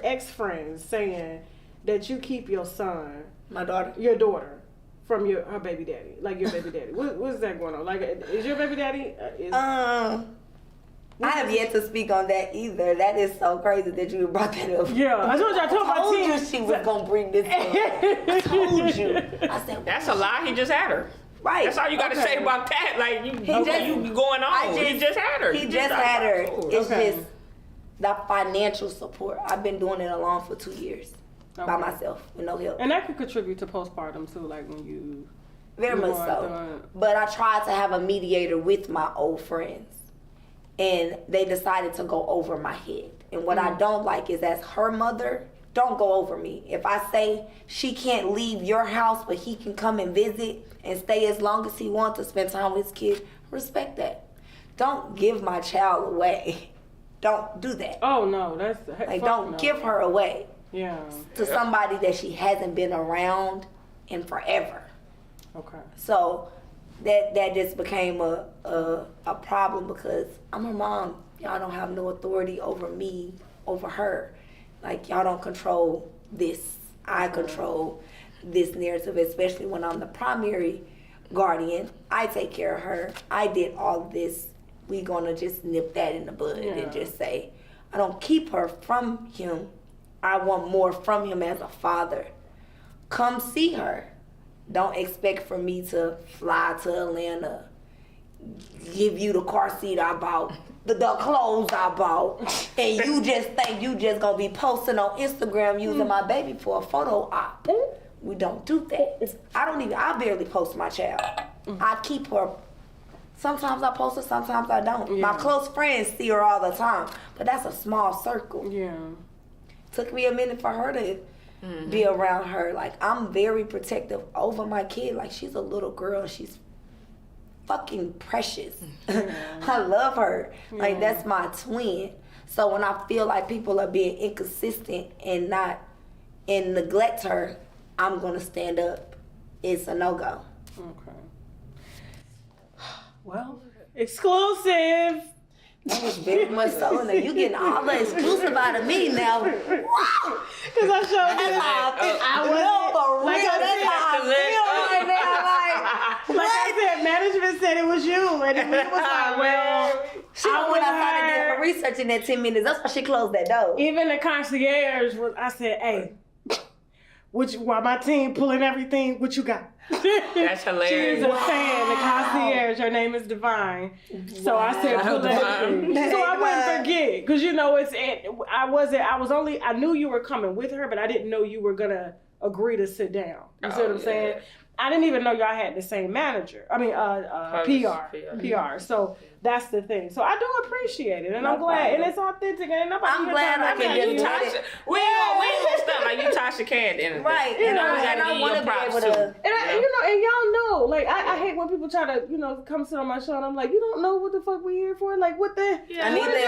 ex-friends saying that you keep your son, your daughter, from her baby daddy, like your baby daddy? What's that going on? Like, is your baby daddy? I have yet to speak on that either. That is so crazy that you brought that up. Yeah, I told you she was gonna bring this up. I told you. I said, that's a lie. He just had her. Right. That's all you got to say about that. Like, you going on. He just had her. He just had her. It's just the financial support. I've been doing it alone for 2 years by myself with no help. And that could contribute to postpartum too, like when you... Very much so. But I tried to have a mediator with my old friends, and they decided to go over my head. And what I don't like is, as her mother, don't go over me. If I say she can't leave your house, but he can come and visit and stay as long as he wants to spend time with his kid, respect that. Don't give my child away. Don't do that. Oh no, that's like, don't give her away. Yeah. To somebody that she hasn't been around in forever. Okay. So that just became a problem, because I'm her mom. Y'all don't have no authority over me, over her. Like, y'all don't control this. I control this narrative, especially when I'm the primary guardian. I take care of her. I did all of this. We gonna just nip that in the bud and just say, I don't keep her from him. I want more from him as a father. Come see her. Don't expect for me to fly to Atlanta, give you the car seat I bought, the clothes I bought, and you just think you just gonna be posting on Instagram using my baby for a photo op. We don't do that. I barely post my child. I keep her. Sometimes I post her, sometimes I don't. Yeah. My close friends see her all the time, but that's a small circle. Yeah. Took me a minute for her to be around her. Like, I'm very protective over my kid. Like, she's a little girl. She's fucking precious. I love her. Like, that's my twin. So when I feel like people are being inconsistent and neglect her, I'm gonna stand up. It's a no-go. Okay. Well, exclusive. That was very much so. Now you getting all the exclusive out of me now. Wow. Because I showed you I was for real. That's how I feel right now. Like I said, management said it was you, and it was like, well, she when I started doing her research in that 10 minutes. That's why she closed that door. Even the concierge was. I said, hey. While my team pulling everything, what you got? That's hilarious. She's a fan, the concierge. Her name is Divine. So I said, pull everything. So I wouldn't forget, because you know I knew you were coming with her, but I didn't know you were gonna agree to sit down. You see what I'm saying? I didn't even know y'all had the same manager. I mean, PR. So that's the thing. So I do appreciate it, and I'm glad, and it's authentic, and nobody. I'm glad I can do it. We ain't gonna stop like you Tasha Cannon. Right, and I want to be able to. And y'all know, like I hate when people try to, come sit on my show, and I'm like, you don't know what the fuck we here for? Like, what the? Yeah, I need the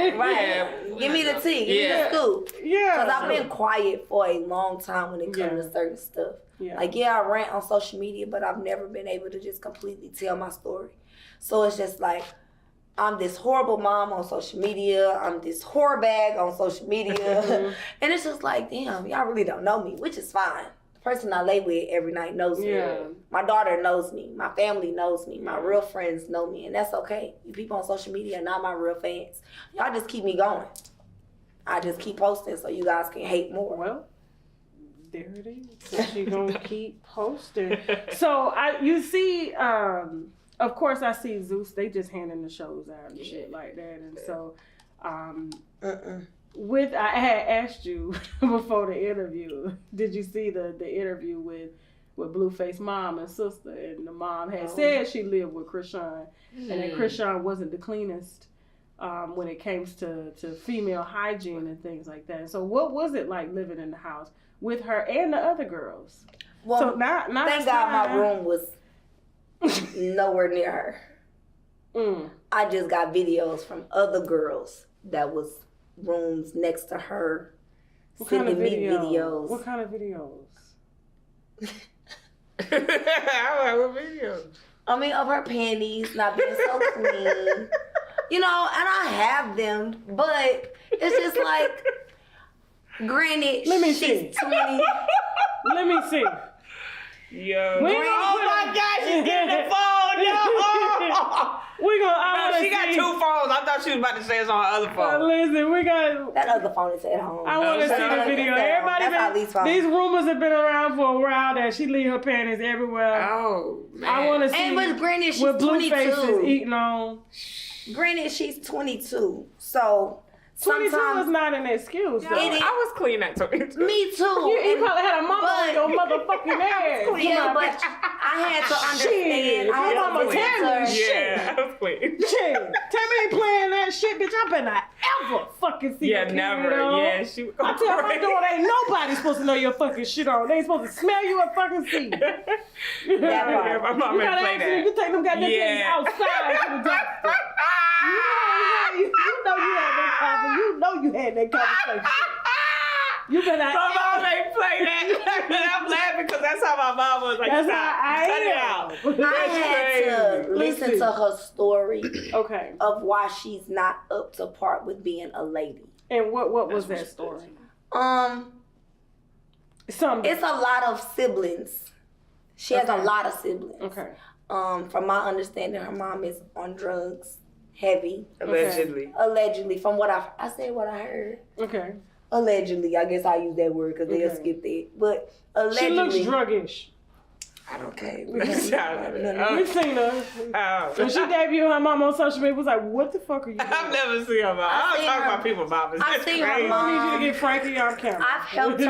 exclusive. Right. Give me the tea. Give me the scoop. Yeah. Because I've been quiet for a long time when it comes to certain stuff. Yeah. Like, I rant on social media, but I've never been able to just completely tell my story. So it's just like, I'm this horrible mom on social media. I'm this whore bag on social media. And it's just like, damn, y'all really don't know me, which is fine. The person I lay with every night knows me. My daughter knows me. My family knows me. My real friends know me. And that's okay. You people on social media are not my real fans. Y'all just keep me going. I just keep posting so you guys can hate more. Well, there it is. So she gonna keep posting. So you see, of course I see Zeus. They just handing the shows out and shit like that. And so, I had asked you before the interview. Did you see the interview with Blueface mom and sister? And the mom had said she lived with Krishan, and that Krishan wasn't the cleanest. When it came to female hygiene and things like that. So what was it like living in the house with her and the other girls? Well, so thank God my room was nowhere near her. I just got videos from other girls that was rooms next to her sending me videos. What kind of videos? What videos? I mean, of her panties not being so clean. And I have them, but it's just like, granted, she's 20. Let me see. Yo. Oh my God, she's getting the phone, yo. She got 2 phones. I thought she was about to say it's on her other phone. Listen, that other phone is at home. I want to see the video. These rumors have been around for a while that she leave her panties everywhere. Oh, man. I want to see. And but granted, she's with 22. Blueface is eating on. Granted, she's 22, so 22 is not an excuse. Yeah, I was clean at 22. Me too. You probably had a mama on your motherfucking ass. Yeah, but I had to understand. I had to Tammy. Yeah, I was clean. Shit, Tammy ain't playing that shit, bitch. I better not ever fucking see your never. On. Yeah, she was I tell my daughter, ain't nobody supposed to know your fucking shit on. They ain't supposed to smell you and fucking see you. Yeah, my mom ain't play that. You take them goddamn things outside to the dumpster. You know you had that conversation. You know you had that conversation. You better not. My mom ain't play that. I'm laughing because that's how my mom was like, that's stop. Cut it out. I had to listen to her story of why she's not up to part with being a lady. And what was that story? It's a lot of siblings. She has a lot of siblings. Okay. From my understanding, her mom is on drugs. Heavy. Allegedly, from what I said what I heard. Okay. Allegedly, I guess I use that word because they'll skip that. But allegedly, she looks druggish. I don't care. We've seen her. When she debuted her mom on social media, it was like, what the fuck are you doing? I've never seen her mom. I don't talk about people's moms. I've seen her mom. I need you to get Frankie on camera. I've helped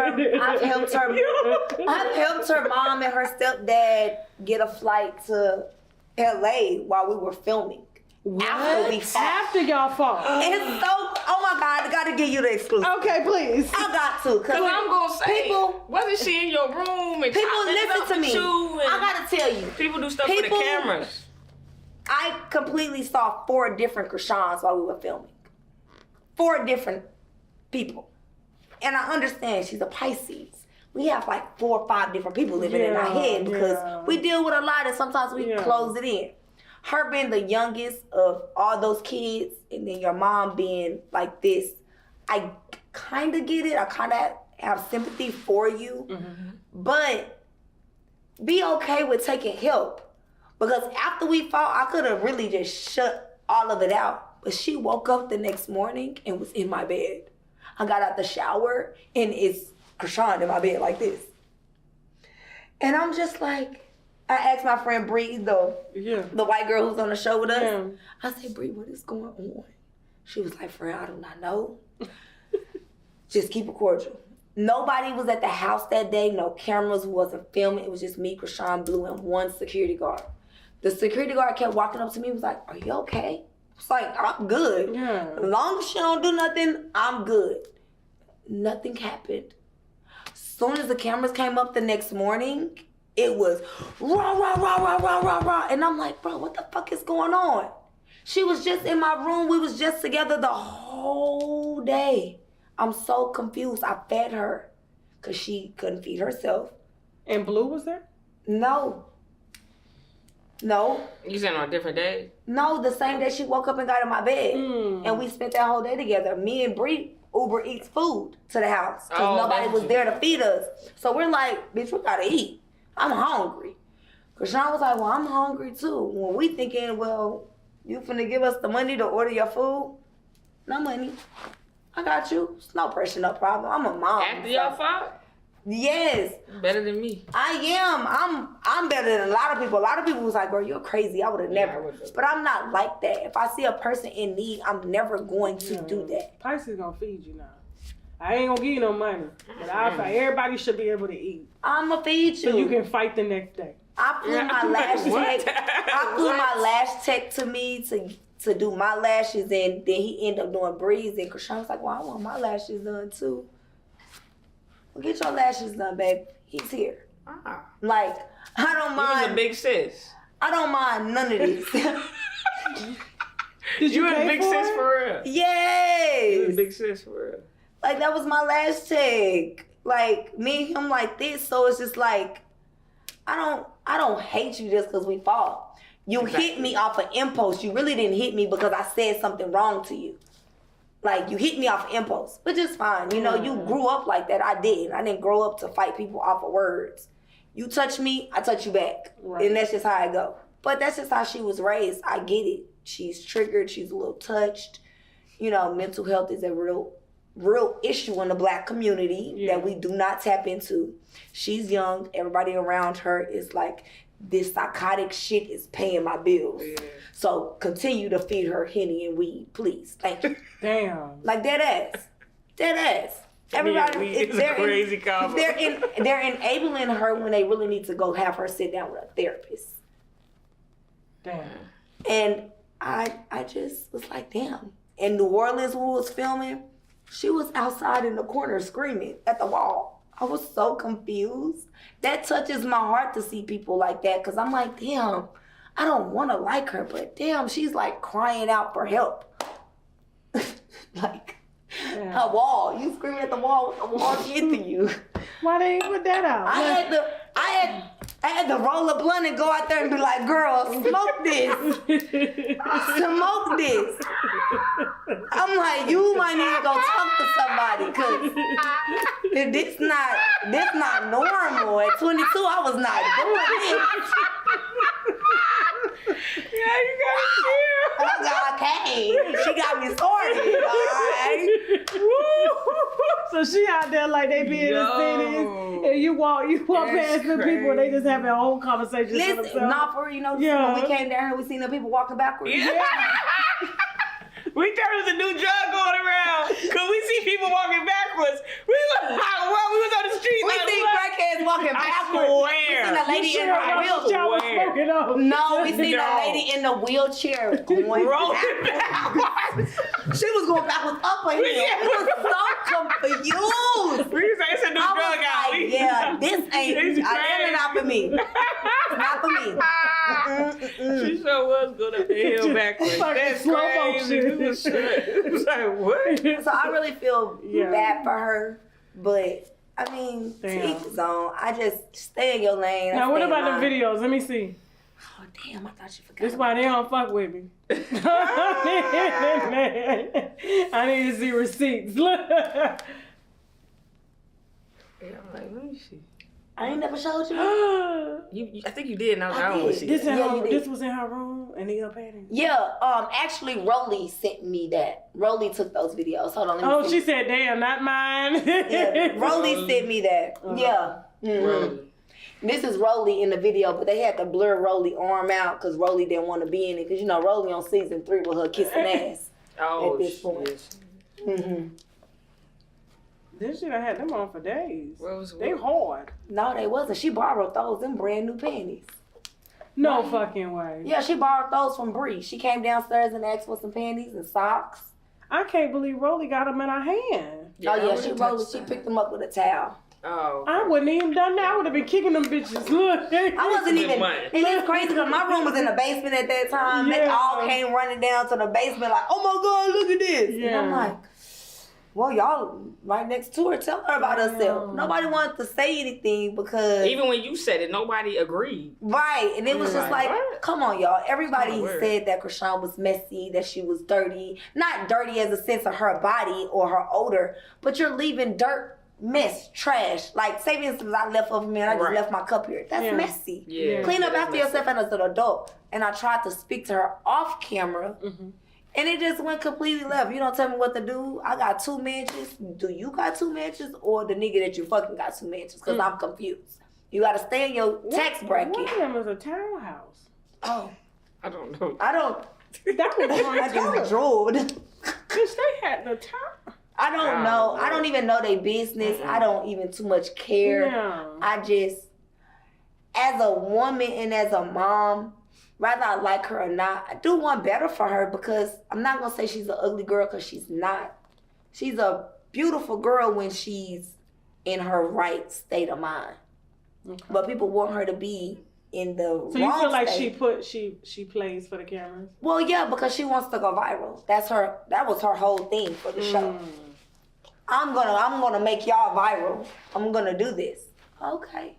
her mom and her stepdad get a flight to LA while we were filming. What? After y'all fought. It's so, oh my God, I gotta give you the exclusive. Okay, please. I got to. Because I'm going to say, wasn't she in your room? And people listen to me. I gotta tell you. People do stuff with the cameras. I completely saw 4 different Krishans while we were filming. 4 different people. And I understand she's a Pisces. We have like 4 or 5 different people living in our head because we deal with a lot and sometimes we close it in. Her being the youngest of all those kids and then your mom being like this, I kind of get it. I kind of have sympathy for you. Mm-hmm. But be okay with taking help. Because after we fought, I could have really just shut all of it out. But she woke up the next morning and was in my bed. I got out the shower and it's Krishan in my bed like this. And I'm just like, I asked my friend Bree, the white girl who's on the show with us. Yeah. I said, Bree, what is going on? She was like, friend, I do not know. Just keep it cordial. Nobody was at the house that day. No cameras, wasn't filming. It was just me, Krishan, Blue, and 1 security guard. The security guard kept walking up to me and was like, are you okay? It's like, I'm good. Yeah. As long as she don't do nothing, I'm good. Nothing happened. As soon as the cameras came up the next morning, it was rah, rah, rah, rah, rah, rah, rah. And I'm like, bro, what the fuck is going on? She was just in my room. We was just together the whole day. I'm so confused. I fed her because she couldn't feed herself. And Blue was there? No. You said on a different day? No, the same day she woke up and got in my bed. And we spent that whole day together. Me and Bree Uber eats food to the house because nobody was there to feed us. So we're like, bitch, we gotta eat. I'm hungry. Krishan was like, well, I'm hungry too. When we thinking, well, you finna give us the money to order your food? No money. I got you. It's no pressure, no problem. I'm a mom. After y'all fought? Yes. Better than me. I am. I'm better than a lot of people. A lot of people was like, girl, you're crazy. I would have never. But I'm not like that. If I see a person in need, I'm never going to do that. Pisces gonna feed you now. I ain't gonna give you no money. But everybody should be able to eat. I'ma feed you. So you can fight the next day. I flew my lash tech. I flew my lash tech to me to do my lashes, and then he ended up doing Breeze, and Krishan was like, well, I want my lashes done too. Well, get your lashes done, babe. He's here. Like, I don't mind. You was a big sis. I don't mind none of this. Did you a big sis for real? Yes. You was a big sis for real. Like, that was my lash tech. Like, me and him like this, so it's just like, I don't hate you just because we fought. You hit me off of impulse. You really didn't hit me because I said something wrong to you. Like, you hit me off of impulse, which is fine. You know, you grew up like that. I did. I didn't grow up to fight people off of words. You touch me, I touch you back. Right. And that's just how I go. But that's just how she was raised. I get it. She's triggered. She's a little touched. You know, mental health is a real issue in the Black community that we do not tap into. She's young. Everybody around her is like, this psychotic shit is paying my bills. Yeah. So continue to feed her Henny and weed, please. Thank you. Damn. Like dead ass. Everybody, it's a crazy combo. They're enabling her when they really need to go have her sit down with a therapist. Damn. And I just was like, damn. In New Orleans, when we was filming, she was outside in the corner screaming at the wall. I was so confused. That touches my heart to see people like that, because I'm like, damn, I don't want to like her, but damn, she's like crying out for help. Like, a wall. You scream at the wall, what the wall did to you? Why they ain't put that out? I had to roll a blunt and go out there and be like, girl, smoke this. Smoke this. I'm like, you might need to go talk to somebody, because this not normal. At 22, I was not doing it. Yeah, you got me here. Okay. She got me started, all right? So she out there like they be in the cities, and you walk past the people and they just having a whole conversation. Listen, not for when we came down here, we seen the people walking backwards. Yeah. We thought it was a new drug going around because we see people walking backwards. We was on the street. We see crackheads walking backwards. We seen a lady in her wheelchair. No, we seen a lady in the wheelchair going backwards. She was going backwards up a hill. We was so confused. We was like, it's a new drug out. Like, yeah, this ain't not for me. Not for me. She You sure was going up the hill backwards. That's slow crazy. motion. It was like, what? So I really feel bad for her, but I mean, to each his own. I just stay in your lane. Now, what about the videos? Let me see. Oh, damn, I thought you forgot. This is why they don't fuck with me. I need to see receipts. Look. Yeah, I'm like, let me see. I ain't never showed you. I think you did, and I was like, I don't want to see This, that. this was in her room, and he up at it? Yeah, actually, Rolly sent me that. Rolly took those videos. Hold on, let me see. She said, damn, not mine. Yeah, Rolly sent me that. Yeah. Mm-hmm. Rolly. This is Rolly in the video, but they had to blur Rolly arm out because Rolly didn't want to be in it. Because, you know, Rolly on season 3 with her kissing ass at this point. Mm-hmm. This shit I had them on for days. They what? hard. No, they wasn't. She borrowed those in brand new panties. No fucking way. Yeah, she borrowed those from Bree. She came downstairs and asked for some panties and socks. I can't believe Rolly got them in her hand. Yeah, she picked them up with a towel. Oh. I wouldn't even done that. I would have been kicking them bitches. Look. I wasn't even. And it's crazy because my room was in the basement at that time. Yeah. They all came running down to the basement like, oh my God, look at this. Yeah. And I'm like, well, y'all right next to her, tell her about herself. Nobody wanted to say anything because... Even when you said it, nobody agreed. Right. And it was just like, what? come on, y'all. Everybody said that Krishan was messy, that she was dirty. Not dirty as a sense of her body or her odor, but you're leaving dirt, mess, trash. Like, say for instance, I left over me and I just left my cup here. That's messy. Yeah. Clean up after yourself as an adult. And I tried to speak to her off camera. Mm-hmm. And it just went completely left. You don't tell me what to do. I got 2 matches. Do you got 2 matches? Or the nigga that you fucking got 2 matches? Because I'm confused. You got to stay in your tax bracket. One of them was a townhouse. Oh. I don't know. I don't. That was I just drooled. Bitch, they had the town. I don't know. I don't even know their business. I don't even too much care. Yeah. I just, as a woman and as a mom, whether I like her or not, I do want better for her because I'm not going to say she's an ugly girl because she's not. She's a beautiful girl when she's in her right state of mind. Okay. But people want her to be in the wrong So you feel like state. she plays for the cameras? Well, yeah, because she wants to go viral. That was her whole thing for the show. I'm gonna make y'all viral. I'm gonna do this. Okay.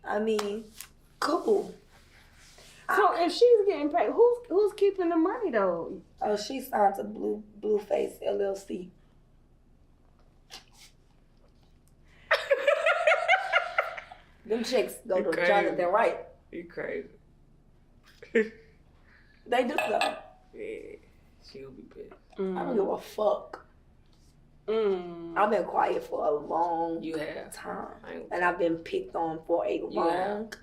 I mean, cool. So if she's getting paid, who's keeping the money though? Oh, she signed to Blueface LLC. Them chicks go to Jonathan Wright. You crazy. They do though. Yeah, she'll be pissed. I don't give a fuck. I've been quiet for a long time. And I've been picked on for a long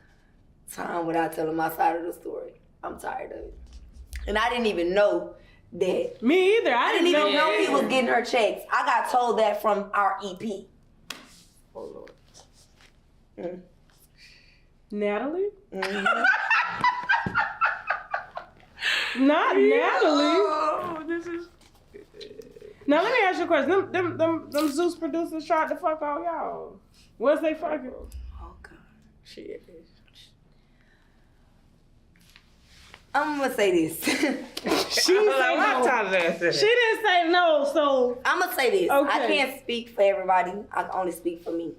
time without telling my side of the story. I'm tired of it. And I didn't even know that. Me either. I didn't even know he was getting her checks. I got told that from our EP. Oh, Lord. Natalie? Mm-hmm. Not Natalie. Oh, this is... Now let me ask you a question. Them Zeus producers tried to fuck all y'all. Was they fucking? Oh God. Shit. I'm gonna say this. She didn't say no, so I'm gonna say this. Okay. I can't speak for everybody. I can only speak for me.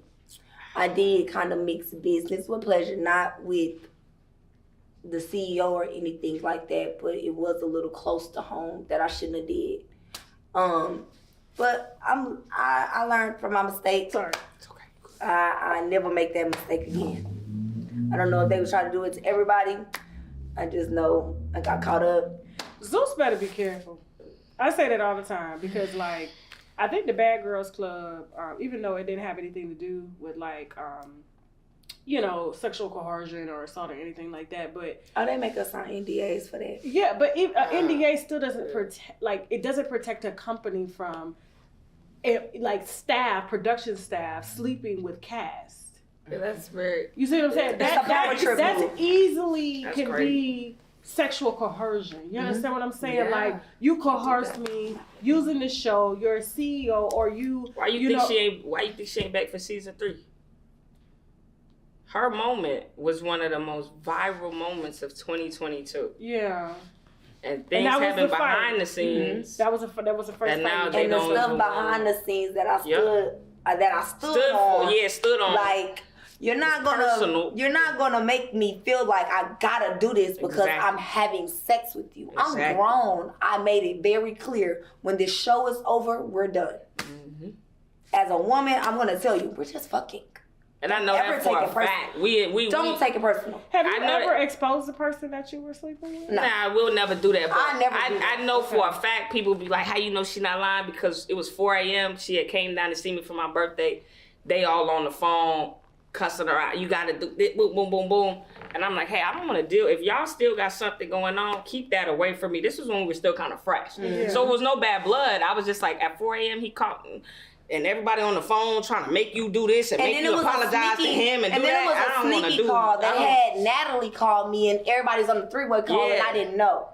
I did kind of mix business with pleasure, not with the CEO or anything like that, but it was a little close to home that I shouldn't have did. But I learned from my mistakes. Sorry. It's okay. I never make that mistake again. I don't know if they would try to do it to everybody. I just know I got caught up. Zeus better be careful. I say that all the time because, like, I think the Bad Girls Club, even though it didn't have anything to do with, like, you know, sexual coercion or assault or anything like that, but... Oh, they make us sign NDAs for that. Yeah, but NDA still doesn't protect, like, it doesn't protect a company from, like, production staff sleeping with cast. Yeah, that's very... You see what I'm saying? That's easily that's can crazy. be sexual coercion. You understand what I'm saying? Yeah. Like, you coerced me using the show, you're a CEO, or you... Why you think she ain't back for season 3? her moment was one of the most viral moments of 2022. Yeah. And things happened behind the scenes. That was the first and now fight. they And the stuff behind the scenes that I stood on. Yeah, stood on. Like, you're not gonna make me feel like I gotta do this because I'm having sex with you. Exactly. I'm grown. I made it very clear. When this show is over, we're done. Mm-hmm. As a woman, I'm gonna tell you, we're just fucking. And I know that for a fact. We don't take it personal. Have you ever exposed the person that you were sleeping with? No. Nah, we'll never do that. But I know for a fact people be like, how you know she not lying? Because it was 4 a.m. She had came down to see me for my birthday. They all on the phone cussing her out. You got to do this, boom, boom, boom, boom. And I'm like, hey, I don't want to deal. If y'all still got something going on, keep that away from me. This was when we were still kind of fresh. Yeah. So it was no bad blood. I was just like, at 4 a.m. he called me. And everybody on the phone trying to make you do this and make you apologize to him and do that. And then it was a sneaky call that had Natalie call me and everybody's on the three-way call and I didn't know.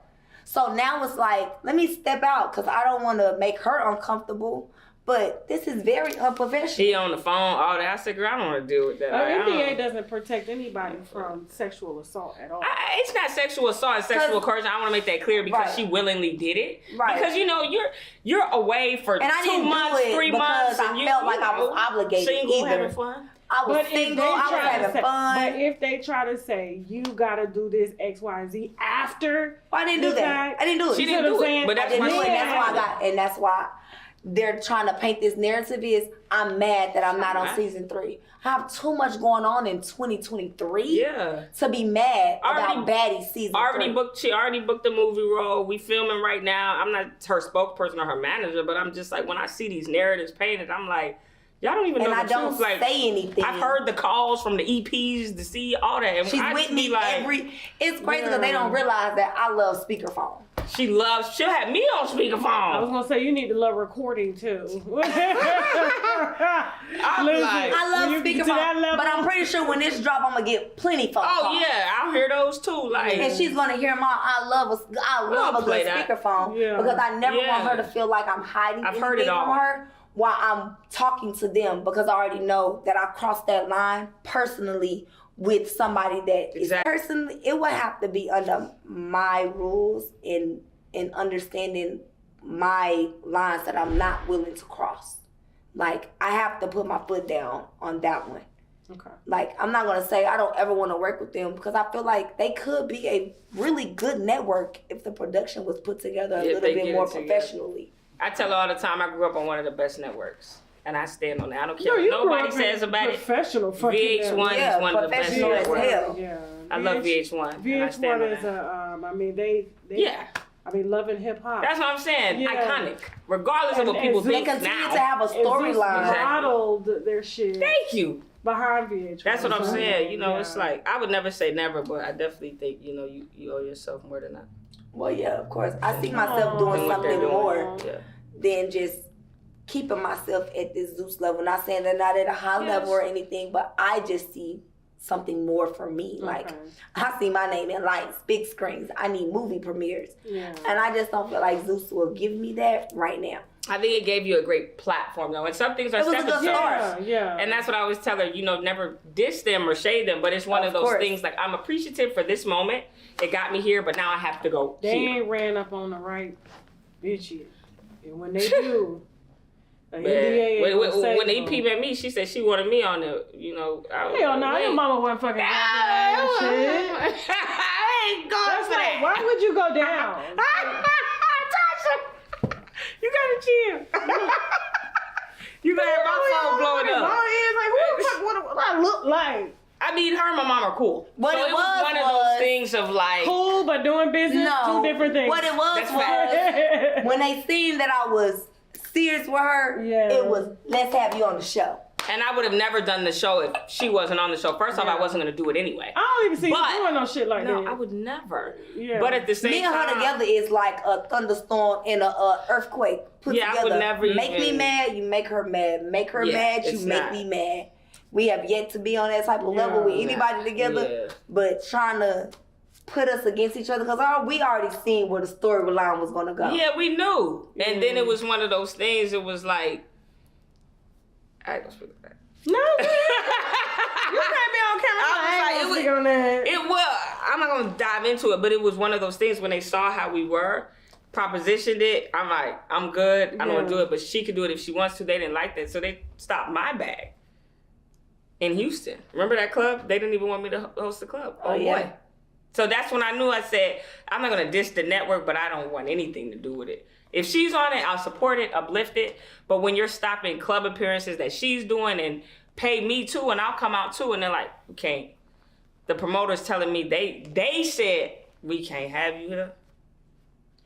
So now it's like, let me step out because I don't want to make her uncomfortable. But this is very unprofessional. He on the phone, all that. I said, girl, I don't want to deal with that. NBA doesn't protect anybody from sexual assault at all. It's not sexual assault, it's sexual coercion. I want to make that clear because she willingly did it. Right. Because, you know, you're away for 2 months, 3 months. And I felt like I was obligated single, having fun. I was single, I was having fun. But if they try to say, you got to do this X, Y, and Z after. I didn't do that. I didn't do it. She didn't do it. But that's why they're trying to paint this narrative is I'm mad that I'm not on season 3. I have too much going on in 2023 to be mad about Baddie season 3. She already booked the movie role. We filming right now. I'm not her spokesperson or her manager, but I'm just like, when I see these narratives painted, I'm like, y'all don't even know the truth. And I don't say anything. I've heard the calls from the EPs to see all that. And she's with me it's crazy because they don't realize that I love speakerphone. She'll have me on speakerphone. I was gonna say you need to love recording too. I love speakerphone, but I'm pretty sure when this drop, I'm gonna get plenty phone calls. Oh yeah, I'll hear those too. And she's gonna hear I love a good speakerphone because I never want her to feel like I'm hiding anything from her while I'm talking to them because I already know that I crossed that line personally with somebody that is personally, it would have to be under my rules and understanding my lines that I'm not willing to cross. Like, I have to put my foot down on that one. Okay. Like, I'm not going to say I don't ever want to work with them because I feel like they could be a really good network if the production was put together a little bit more professionally. I tell her all the time I grew up on one of the best networks. And I stand on that. I don't care what nobody says about it. Professional VH1 is one of the best networks. Yeah. I love VH1. VH1 is love and hip hop. That's what I'm saying. Yeah. Iconic. Regardless of what people think now. They continue to have a storyline. Modeled their shit. Thank you. Behind VH1. That's what I'm saying. You know, it's like, I would never say never, but I definitely think, you know, you owe yourself more than that. Well, yeah, of course. I see myself doing something more than just keeping myself at this Zeus level. Not saying they're not at a high level or anything, but I just see something more for me. Okay. Like, I see my name in lights, big screens. I need movie premieres. Yeah. And I just don't feel like Zeus will give me that right now. I think it gave you a great platform, though. And some things are stepping stones. Yeah. And that's what I always tell her, you know, never diss them or shade them, but it's one of those things, like, I'm appreciative for this moment. It got me here, but now I have to go They ain't ran up on the right bitch yet. And when they do... When they peeped at me, she said she wanted me on the, you know. Hell no, your mama wasn't fucking shit. I ain't going for that. Why would you go down? Tasha, you gotta chill. You gotta have my phone blowing up. What I look like? I mean, her and my mom are cool. What so it was one of those things of like... Cool, but doing business, two different things. What it was when they seen that I was serious with her, it was, let's have you on the show. And I would have never done the show if she wasn't on the show. First off, I wasn't going to do it anyway. I don't even see you doing no shit like that. No, I would never. Yeah. But at the same time... Me and her together is like a thunderstorm and a earthquake put together. I would never Make me mad, you make her mad. Make her mad, you make me mad. We have yet to be on that type of level with anybody together. But trying to put us against each other because we already seen where the storyline was going to go. Yeah, we knew. And then it was one of those things, it was like... I ain't gonna speak of that. No, you can't be on camera. speak on that. It was. I'm not gonna dive into it, but it was one of those things when they saw how we were, propositioned it. I'm like, I'm good. I don't want to do it, but she could do it if she wants to. They didn't like that, so they stopped my bag in Houston. Remember that club? They didn't even want me to host the club. Oh yeah. Boy. So that's when I knew. I said, I'm not gonna diss the network, but I don't want anything to do with it. If she's on it, I'll support it, uplift it. But when you're stopping club appearances that she's doing and pay me too, and I'll come out too, and they're like, we can't. The promoter's telling me they said we can't have you here.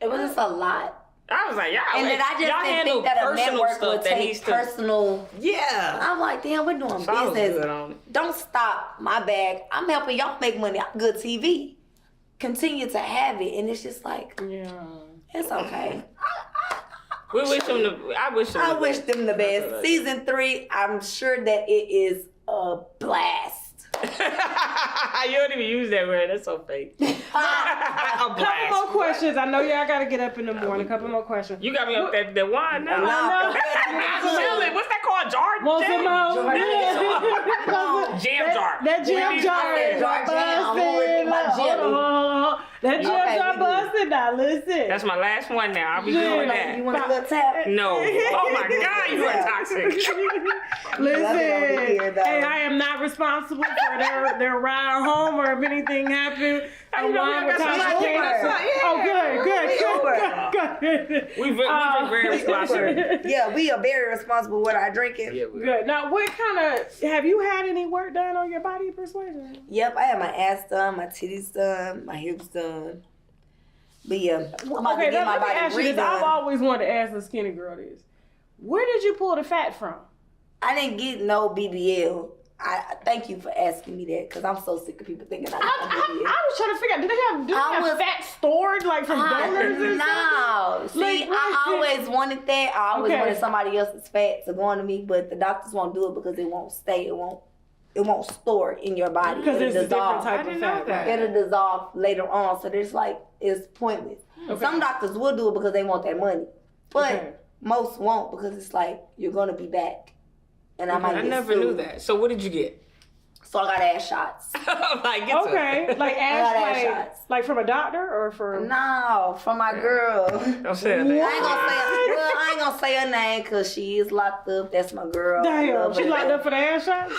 It was just a lot. I was like, y'all, and then I just didn't think that a network would take personal. Yeah. I'm like, damn, we're doing business. Don't stop my bag. I'm helping y'all make money. Good TV. Continue to have it, and it's just like, it's okay. We wish them the. I wish them the best. Season 3, I'm sure that it is a blast. You don't even use that word. That's so fake. Couple more questions. I know y'all gotta get up in the morning. Couple more questions. You got me up that wine now. What's that called? Jar? Jam jar. That jam jar. That jam jar busted now. Listen. That's my last one now. I'll be doing that. You want a little tap? No. Oh my God, you are toxic. Listen. Hey, I am not responsible for their ride home or if anything happened. Oh, good. We're very responsible. Yeah, we are very responsible with our drinking. Yeah, good. Now, what kind of, have you had any work done on your body, Persuasion? Yep, I had my ass done, my titties done, my hips done. But yeah, I'm about to get my body redone. I've always wanted to ask a skinny girl this. Where did you pull the fat from? I didn't get no BBL. I thank you for asking me that because I'm so sick of people thinking I got BBL. I was trying to figure out, do they have fat stored like from donors or no. See, I always wanted that. I always wanted somebody else's fat to go onto me, but the doctors won't do it because it won't stay. It won't store in your body. Because it's a different type of fat. Right? It'll dissolve later on. So there's it's pointless. Okay. Some doctors will do it because they want that money. But most won't because it's like, you're going to be back. And I never knew that. So what did you get? So I got ass shots. Like ass shots. Like from a doctor or from? No, from my girl. Don't say her name. I ain't gonna say her name because she is locked up. That's my girl. Damn, she locked up for the ass shots?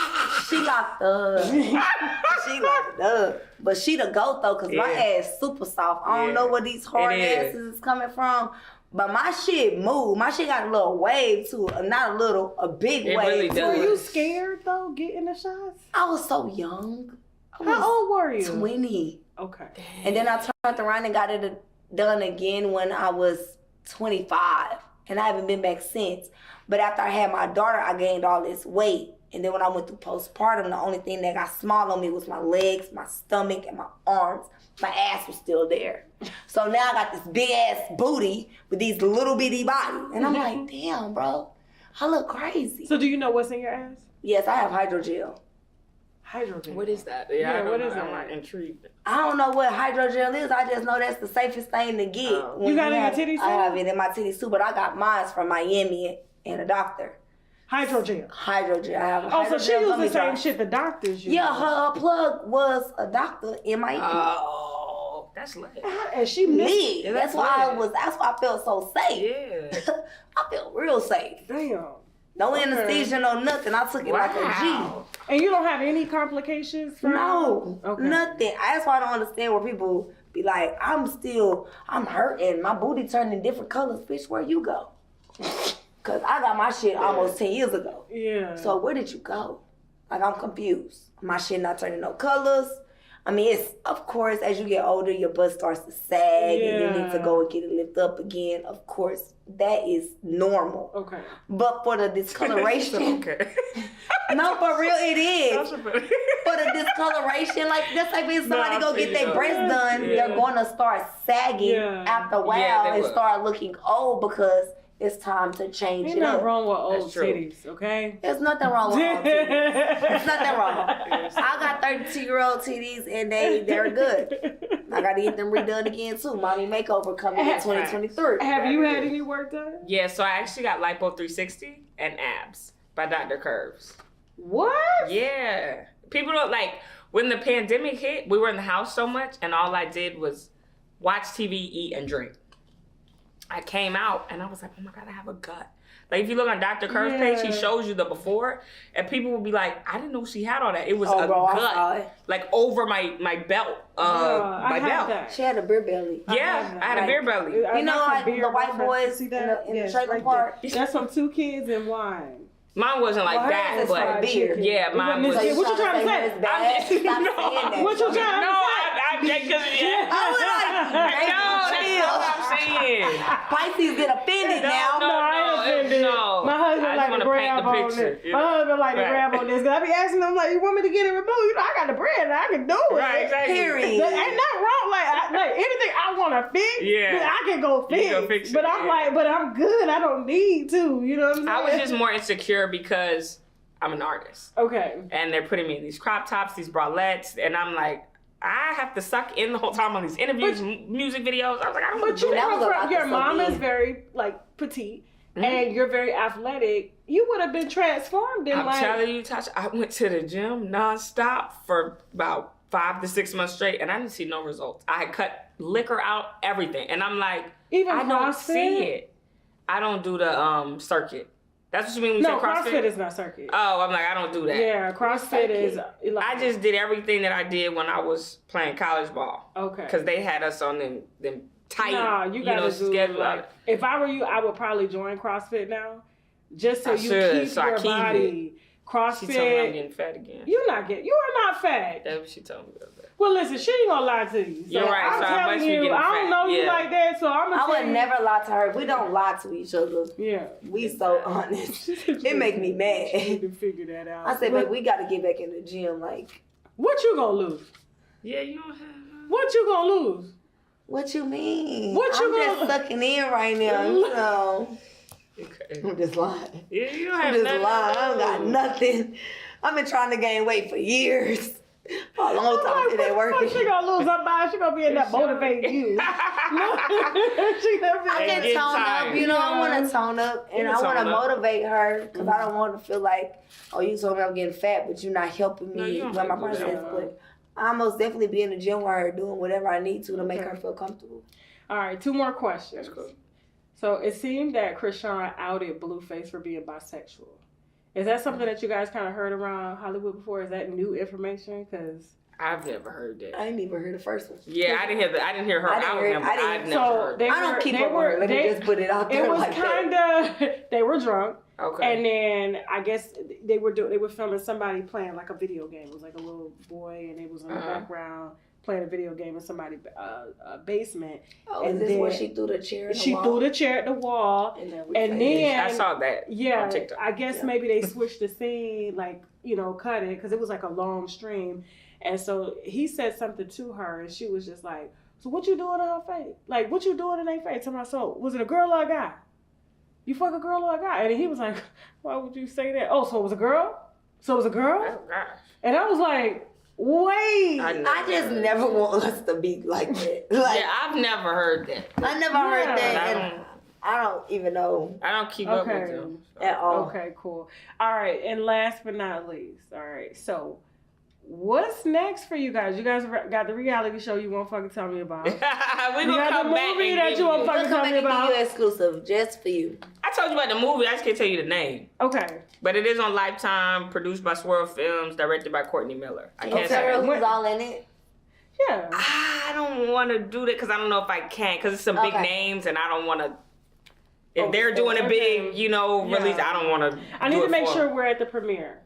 She locked up. She locked up. But she the GOAT though because my ass super soft. I don't know where these hard asses is coming from. But my shit moved. My shit got a little wave to it. Not a little, a big wave. Really does. Were you scared though, getting the shots? I was so young. How old were you? 20. Okay. And then I turned around and got it done again when I was 25. And I haven't been back since. But after I had my daughter, I gained all this weight. And then when I went through postpartum, the only thing that got small on me was my legs, my stomach, and my arms. My ass was still there. So now I got this big ass booty with these little bitty bodies. And I'm like, damn, bro, I look crazy. So do you know what's in your ass? Yes, I have hydrogel. Hydrogel? What is that? Yeah, what is that? I'm not intrigued. I don't know what hydrogel is. I just know that's the safest thing to get. You got it in your titties too? I have it in my titties too, but I got mine from Miami and a doctor. Hydrogel. Hydrogel. I have a hydrogel. So she used the same shit the doctors use. Yeah, her plug was a doctor in Miami. Oh, that's lit. And she lit. Yeah, that's why I felt so safe. Yeah. I felt real safe. Damn. No anesthesia, no nothing. I took it like a G. And you don't have any complications from No. Nothing. That's why I don't understand where people be like, I'm hurting. My booty turning different colors. Bitch, where you go? Because I got my shit almost 10 years ago. Yeah. So where did you go? Like, I'm confused. My shit not turning no colors. I mean, it's, of course, as you get older, your butt starts to sag and you need to go and get it lifted up again. Of course, that is normal. Okay. But for the discoloration. No, for real, it is. For the discoloration, like, just like when somebody go get their breasts done, they're going to start sagging after a while and start looking old because it's time to change Ain't it up. nothing wrong with old titties, okay? There's nothing wrong with old titties. There's nothing wrong. I got 32-year-old titties and they're good. I got to get them redone again too. Mommy makeover coming in 2023. Have you had any work done? Yeah, so I actually got Lipo 360 and abs by Dr. Curves. What? Yeah. People don't When the pandemic hit, we were in the house so much, and all I did was watch TV, eat, and drink. I came out, and I was like, oh my God, I have a gut. Like, if you look on Dr. Kerr's page, he shows you the before, and people will be like, I didn't know she had all that. It was gut, like, over my belt. My belt. That. She had a beer belly. Yeah, I had a beer belly. You know, like the white boys in the trailer park? That's from 2 Kids and Wine. Mine wasn't like that, but beer. Yeah, mine was. What you trying to say? What you trying to say? No, I'm saying. Pisces get offended now. No, I ain't offended. No. My husband like to grab on this. My husband like to grab on this. Cause I be asking him like, you want me to get it removed? You know, I got the bread and I can do it. Right, exactly. Period. Ain't nothing wrong. Like anything I want to fix, I can go fix. But I'm like, but I'm good. I don't need to. You know what I'm saying? I was just more insecure because I'm an artist. Okay. And they're putting me in these crop tops, these bralettes, and I'm like, I have to suck in the whole time on these interviews, music videos. I was like, I don't want to do that. Your mom is very petite, and you're very athletic. You would have been transformed in I'm telling you, Tasha, I went to the gym nonstop for about 5 to 6 months straight, and I didn't see no results. I had cut liquor out, everything, and I'm like, I don't see it. I don't do the circuit. That's what you mean when you say CrossFit? CrossFit is not circuit. Oh, I'm like, I don't do that. Yeah, CrossFit is... I just did everything that I did when I was playing college ball. Okay. Because they had us on them tight, you gotta do schedule. Like, if I were you, I would probably join CrossFit now. Just so you keep your body. CrossFit. She told me I'm getting fat again. You are not fat. That's what she told me about that. Well, listen, she ain't gonna lie to you. So You're right. I'm telling you, I don't know you like that, so I'm gonna I would never lie to her. We don't lie to each other. Yeah. We so honest. It make me mad. You need to figure that out. I said, babe, we gotta get back in the gym. Like, what you gonna lose? Yeah, you don't have... What you gonna lose? What you mean? I'm just sucking in right now, you know. Okay. I'm just lying. Yeah, you don't have I'm just nothing. lying. I don't got nothing. I've been trying to gain weight for years. For a long time. It ain't working. She gonna lose her mind. She gonna be in that motivating you. I can tone up. You know, I want to tone up. And I want to motivate her. Because I don't want to feel like, oh, you told me I'm getting fat, but you're not helping me with my process. But I most definitely be in the gym with her doing whatever I need to make her feel comfortable. All right, 2 more questions. That's cool. So it seemed that Krishan outed Blueface for being bisexual. Is that something that you guys kind of heard around Hollywood before? Is that new information? Because I've never heard that. I didn't even hear the first one. Yeah, I didn't hear her out him. I don't keep up with her. Let me just put it out there. It was kind of they were drunk. Okay. And then I guess they were filming somebody playing like a video game. It was like a little boy, and it was in the background playing a video game in somebody's basement. Oh, and is this where she threw the chair at the wall? She threw the chair at the wall. And then I saw that on TikTok. I guess maybe they switched the scene, like, cut it, because it was like a long stream. And so he said something to her, and she was just like, so what you doing in her face? Like, what you doing in their face? To my soul, was it a girl or a guy? You fuck a girl or a guy? And he was like, why would you say that? Oh, so it was a girl? So it was a girl? Oh, gosh. And I was like, wait. I just never want us to be like that. Like, yeah, I've never heard that. I never heard that. And I don't even know. I don't keep up with them. At all. Okay, cool. All right, and last but not least, all right, so what's next for you guys? You guys got the reality show you won't fucking tell me about. We gonna come back. The movie that you won't fucking tell me about. Give you exclusive just for you. I told you about the movie. I just can't tell you the name. Okay. But it is on Lifetime, produced by Swirl Films, directed by Courtney Miller. I can't say who's all in it. Yeah. I don't want to do that because I don't know if I can, because it's some big names and I don't want to. If they're doing a big, release, I don't want to. I need to make sure we're at the premiere.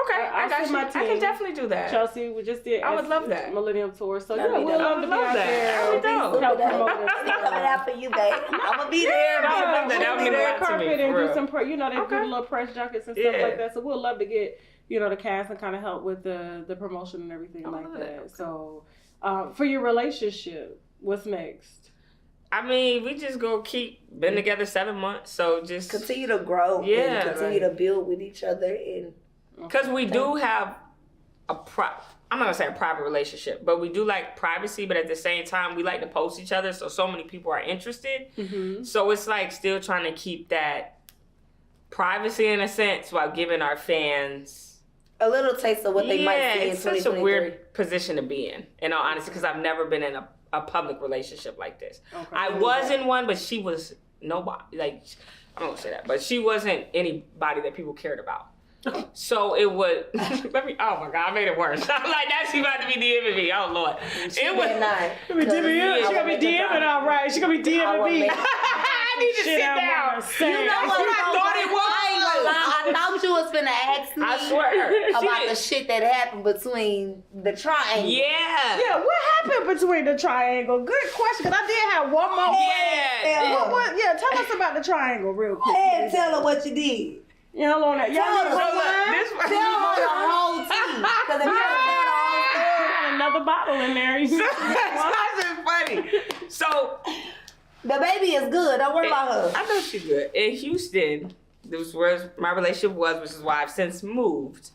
Okay, I got you. I can definitely do that. Chelsea, we just did. I would love that. Millennium Tour. So we'd love to be out there. I would help promote it. Coming out for you, babe. I'm gonna be there. That would mean a lot to me. And do some, they do little press junkets and stuff like that. So we'd love to get, the cast and kind of help with the promotion and everything like that. Okay. So, for your relationship, what's next? I mean, we just gonna been together 7 months, so just continue to grow. Yeah, and continue to build with each other and. Because we do have I'm not gonna say a private relationship, but we do like privacy, but at the same time, we like to post each other, so many people are interested. Mm-hmm. So it's like still trying to keep that privacy in a sense while giving our fans A little taste of what they might see in 2023. It's such a weird position to be in all honesty, because I've never been in a public relationship like this. Okay. I was in one, but she was nobody. Like, I'm not gonna say that, but she wasn't anybody that people cared about. So it would, oh my God, I made it worse. I'm like, now she about to be DMing me. Oh Lord. It was not. She gonna be DMing all right. She gonna be DMing me. I need to sit down. You know what I thought it was? I thought you was finna ask me I swear. about the shit that happened between the triangle. Yeah. Yeah, what happened between the triangle? Good question, because I did have one more. Yeah. Tell us about the triangle real quick. Hey, tell her what you did. Y'all on that? Tell her the whole team. Because if you ever tell the whole story, another bottle in there. That's funny. So the baby is good. Don't worry about her. I know she's good. In Houston, this was where my relationship was, which is why I've since moved.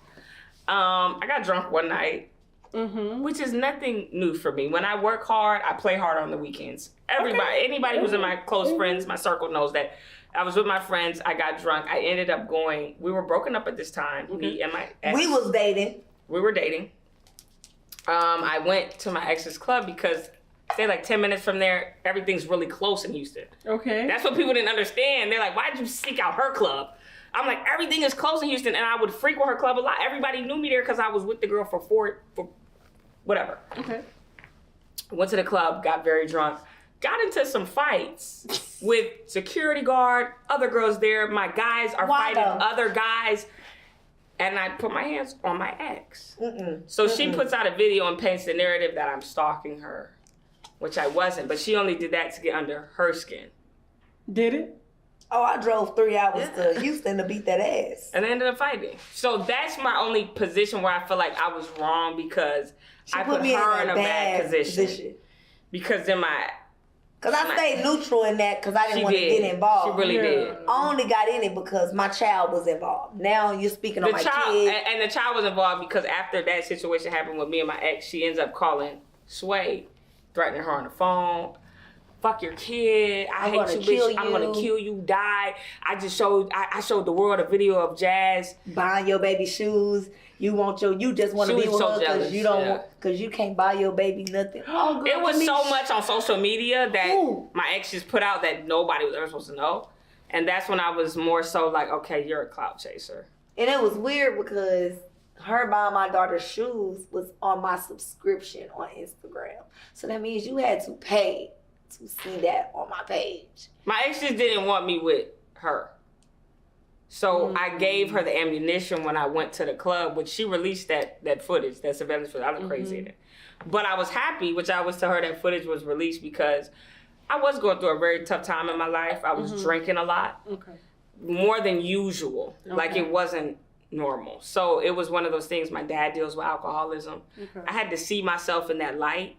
I got drunk one night, which is nothing new for me. When I work hard, I play hard on the weekends. Anybody who's in my close friends, my circle knows that. I was with my friends. I got drunk. I ended up going. We were broken up at this time. Me and my ex. We was dating. We were dating. I went to my ex's club because say like 10 minutes from there, everything's really close in Houston. Okay. That's what people didn't understand. They're like, why'd you seek out her club? I'm like, everything is close in Houston, and I would frequent her club a lot. Everybody knew me there because I was with the girl for whatever. Okay. Went to the club, got very drunk. Got into some fights with security guard, other girls there. My guys are fighting other guys. And I put my hands on my ex. So she puts out a video and paints the narrative that I'm stalking her, which I wasn't. But she only did that to get under her skin. Did it? Oh, I drove 3 hours to Houston to beat that ass. And they ended up fighting. So that's my only position where I feel like I was wrong because I put her in a bad position. Because then Because I stayed neutral in that because I didn't want to get involved. She really did. I only got in it because my child was involved. Now you're speaking on my kid. And the child was involved because after that situation happened with me and my ex, she ends up calling Sway, threatening her on the phone. Fuck your kid. I hate you, bitch. I'm gonna kill you. Die. I showed the world a video of Jazz buying your baby shoes. You just want to be with her because you don't, because you can't buy your baby nothing. Oh, it was so much on social media that my ex just put out that nobody was ever supposed to know, and that's when I was more so like, okay, you're a clout chaser. And it was weird because her buying my daughter's shoes was on my subscription on Instagram, so that means you had to pay to see that on my page. My ex just didn't want me with her. So I gave her the ammunition when I went to the club, which she released that footage, that surveillance footage. I look crazy in it. But I was happy, which I always tell her that footage was released because I was going through a very tough time in my life. I was drinking a lot. More than usual. Like it wasn't normal. So it was one of those things. My dad deals with alcoholism. I had to see myself in that light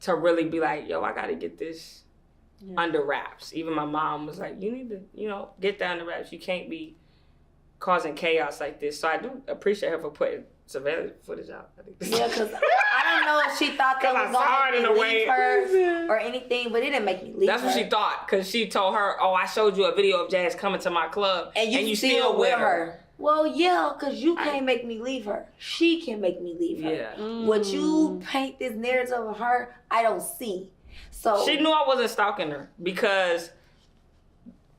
to really be like, yo, I got to get this under wraps. Even my mom was like, you need to, get that under wraps. You can't be causing chaos like this. So I do appreciate her for putting surveillance footage out. Yeah, because I don't know if she thought that was going to leave her or anything, but it didn't make me leave That's her. What she thought, because she told her, oh, I showed you a video of Jazz coming to my club, and you still with her. Well, yeah, because you can't make me leave her. She can make me leave her. Yeah. What you paint this narrative of her, I don't see. So she knew I wasn't stalking her because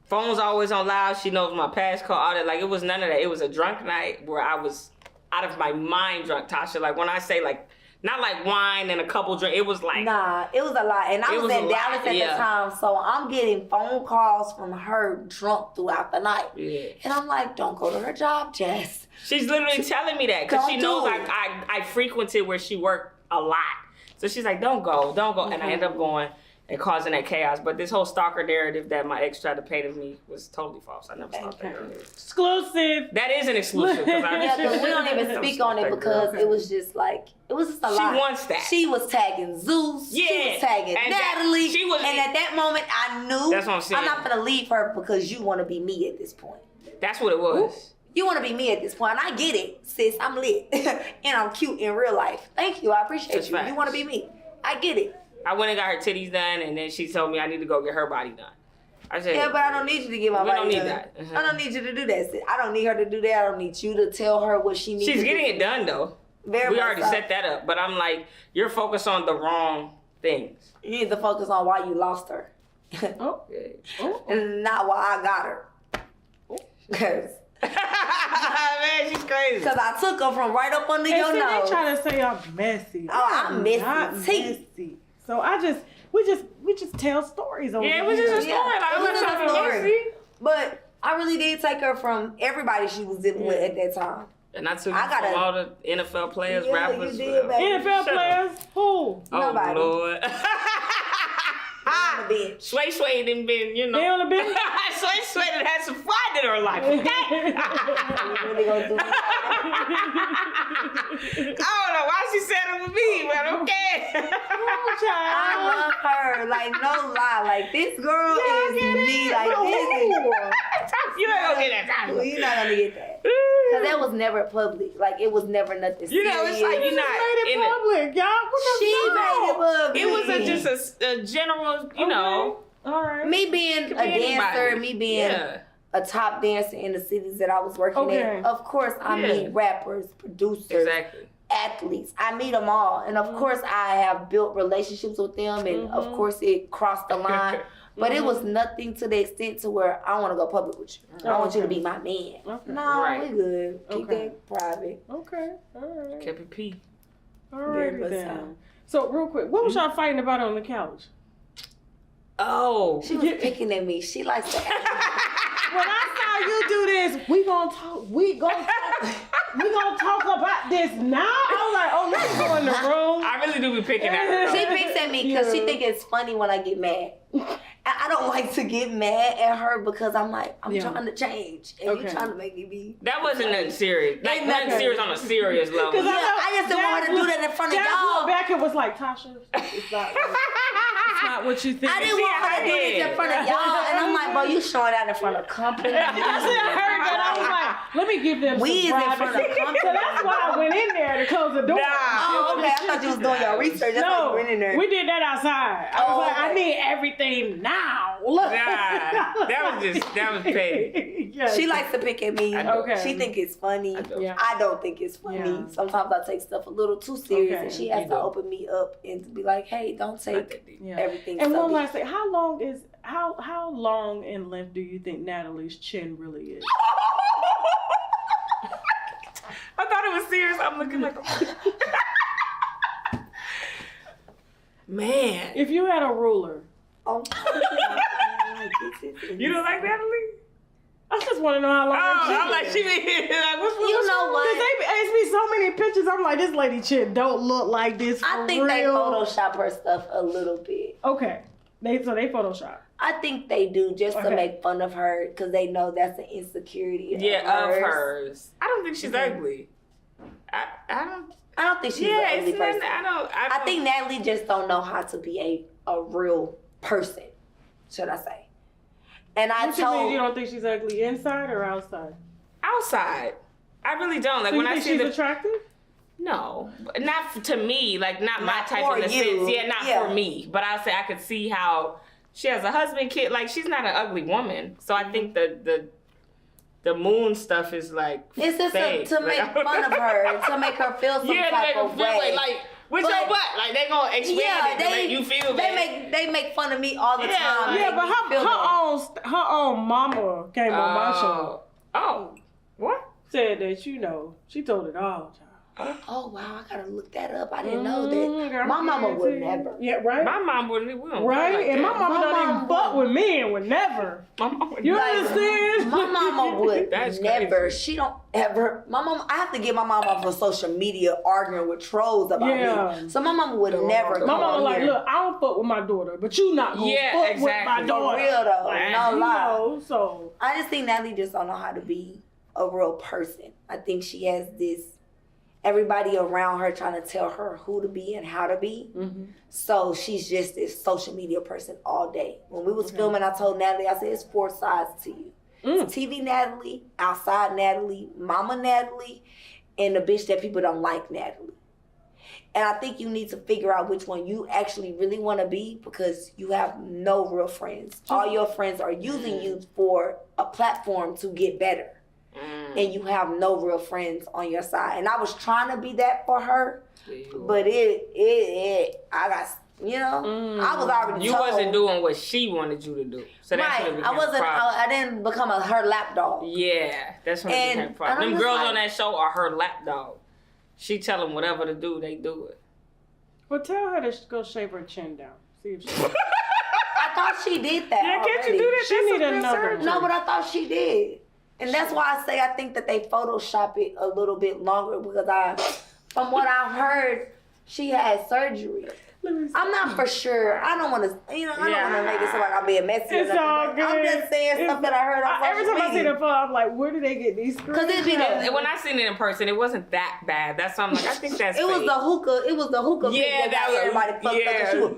phone's always on loud. She knows my passcode, all that. Like, it was none of that. It was a drunk night where I was out of my mind drunk, Tasha. Like, when I say, like, not like wine and a couple drinks. It was like... Nah, it was a lot. And I was in Dallas at the time, so I'm getting phone calls from her drunk throughout the night. Yeah. And I'm like, don't go to her job, Jess. She's literally telling me that because she knows I frequented where she worked a lot. So she's like, don't go. And I end up going and causing that chaos. But this whole stalker narrative that my ex tried to paint of me was totally false. I never stalked her. Exclusive. That is an exclusive. Yeah, because we don't even speak on it because it was just like, it was just a lot. She wants that. She was tagging Zeus. Yeah. She was tagging Natalie. And at that moment, I knew that's what I'm saying. I'm not going to leave her because you want to be me at this point. That's what it was. Ooh. You want to be me at this point. And I get it, sis. I'm lit. And I'm cute in real life. Thank you. I appreciate you. You want to be me. I get it. I went and got her titties done, and then she told me I need to go get her body done. Yeah, but I don't need you to get my body done. We don't need that. I don't need you to do that. I don't need her to do that. I don't need you to tell her what she needs to do. She's getting it done, though. We already set that up. But I'm like, you're focused on the wrong things. You need to focus on why you lost her. And not why I got her. Because... Man, she's crazy. Because I took her from right up under your nose. They trying to say I'm messy. Oh, I'm messy. So we just tell stories over it was just a story. It was just a story. Messy. But I really did take her from everybody she was dealing with at that time. And I took her from all the NFL players, rappers. You did, baby. NFL players? Who? Nobody. Oh, Lord. On the bench. Sway done been, you know. They on the bench? Sway done had some fun in her life. Okay? Really gonna do I don't know why she said it with me, but okay. I love her. Like, no lie. Like, this girl is me. Like, this is... You ain't gonna get that time. Well, you're not gonna get that. Because that was never public. Like, it was never nothing serious. You know, it's like you're not made it public, y'all. She made it public. It was just a general, you know. All right. Me being a dancer, me being a top dancer in the cities that I was working in, of course I meet rappers, producers, athletes. I meet them all. And of course I have built relationships with them, and of course it crossed the line. But it was nothing to the extent to where I want to go public with you. I want you to be my man. No, we good. Keep that private. Okay. All right. Kept it P. All right then. So real quick, what was y'all fighting about on the couch? Oh. She was picking at me. She likes to When I saw you do this, we gonna talk about this now. I was like, oh, let's go in the room. I really do be picking at her. She picks at me because she think it's funny when I get mad. I don't like to get mad at her because I'm like, I'm trying to change. And you trying to make me be. That wasn't nothing serious. Like, nothing serious on a serious level. Yeah, I just didn't want her to do that in front of y'all. Back and was like, Tasha, it's not what you think. I didn't want her to do this in front of y'all. And I'm like, bro, you showing out in front of company. I heard that. I was like, let me give them we some in front of company. So that's why I went in there to close the door. Oh, okay. I thought you was doing your research. That's why you went in there. We did that outside. I was like, I need everything now. Look. That was petty. Yes. She likes to pick at me. Okay. She think it's funny. I don't think it's funny. Yeah. Sometimes I take stuff a little too serious, and she has to open me up and to be like, "Hey, don't take everything." And one last thing: how long in length do you think Natalie's chin really is? I thought it was serious. I'm looking like. Man, if you had a ruler. You don't like Natalie? I just want to know how long. I'm like, she been like, what's you know what? Because they ask me so many pictures. I'm like, this lady chin don't look like this. I think they Photoshop her stuff a little bit. Okay, they Photoshop. I think they do just to make fun of her because they know that's an insecurity. Of hers. I don't think she's ugly. I don't think she's an ugly person. I think Natalie just don't know how to be a real person, should I say. And you don't think she's ugly inside or outside? Outside. I really don't. Like, so when you I think see she's attractive? No. Not to me. Like, not my type for in the you. sense. Yeah, not for me. But I'll say I could see how she has a husband, kid. Like, she's not an ugly woman. So I think the moon stuff is like it's just to make fun of her, to make her feel some type of way. Like with your butt, like they gonna expand it to make you feel bad. They make fun of me all the time. Yeah, but her own mama came on my show. Oh, what? Said that she told it all. Oh wow, I gotta look that up. I didn't know that. My mama would never. Yeah, right. My mom wouldn't. Right, like and my mama don't even fuck with men. Would never. My mama would you understand? My mama would never. Crazy. She don't ever. My mama. I have to get my mom off of social media arguing with trolls about me. So my mama would never. My mama like, look, I don't fuck with my daughter, but you not gonna fuck with my daughter. For real though, no lie. So I just think Natalie just don't know how to be a real person. I think she has this. Everybody around her trying to tell her who to be and how to be. Mm-hmm. So she's just this social media person all day. When we was filming, I told Natalie, I said, it's 4 sides to you. It's TV Natalie, outside Natalie, mama Natalie, and the bitch that people don't like Natalie. And I think you need to figure out which one you actually really want to be, because you have no real friends. All your friends are using you for a platform to get better. And you have no real friends on your side. And I was trying to be that for her, but I got, you know, I was already You told. wasn't doing what she wanted you to do. So that's Right. when it became a problem. I didn't become her lapdog. Yeah, that's when it became a problem. Them girls on that show are her lapdog. She tell them whatever to do, they do it. Well, tell her to go shave her chin down. See if she. I thought she did that. Yeah, can't already. you do that? She need another. No, but I thought she did. And that's why I say I think that they Photoshop it a little bit longer, because from what I've heard, she had surgery. I'm not for sure. I don't want to, I don't want to make it sound like I'm being messy. It's all good. I'm just saying stuff that I heard on Every social time I see media. the photo, I'm like, where do they get these screws? Because When I seen it in person, it wasn't that bad. That's why I'm like, I think that's It was fake. the hookah. It was the hookah. Yeah, pic that was everybody fucked up. And she was,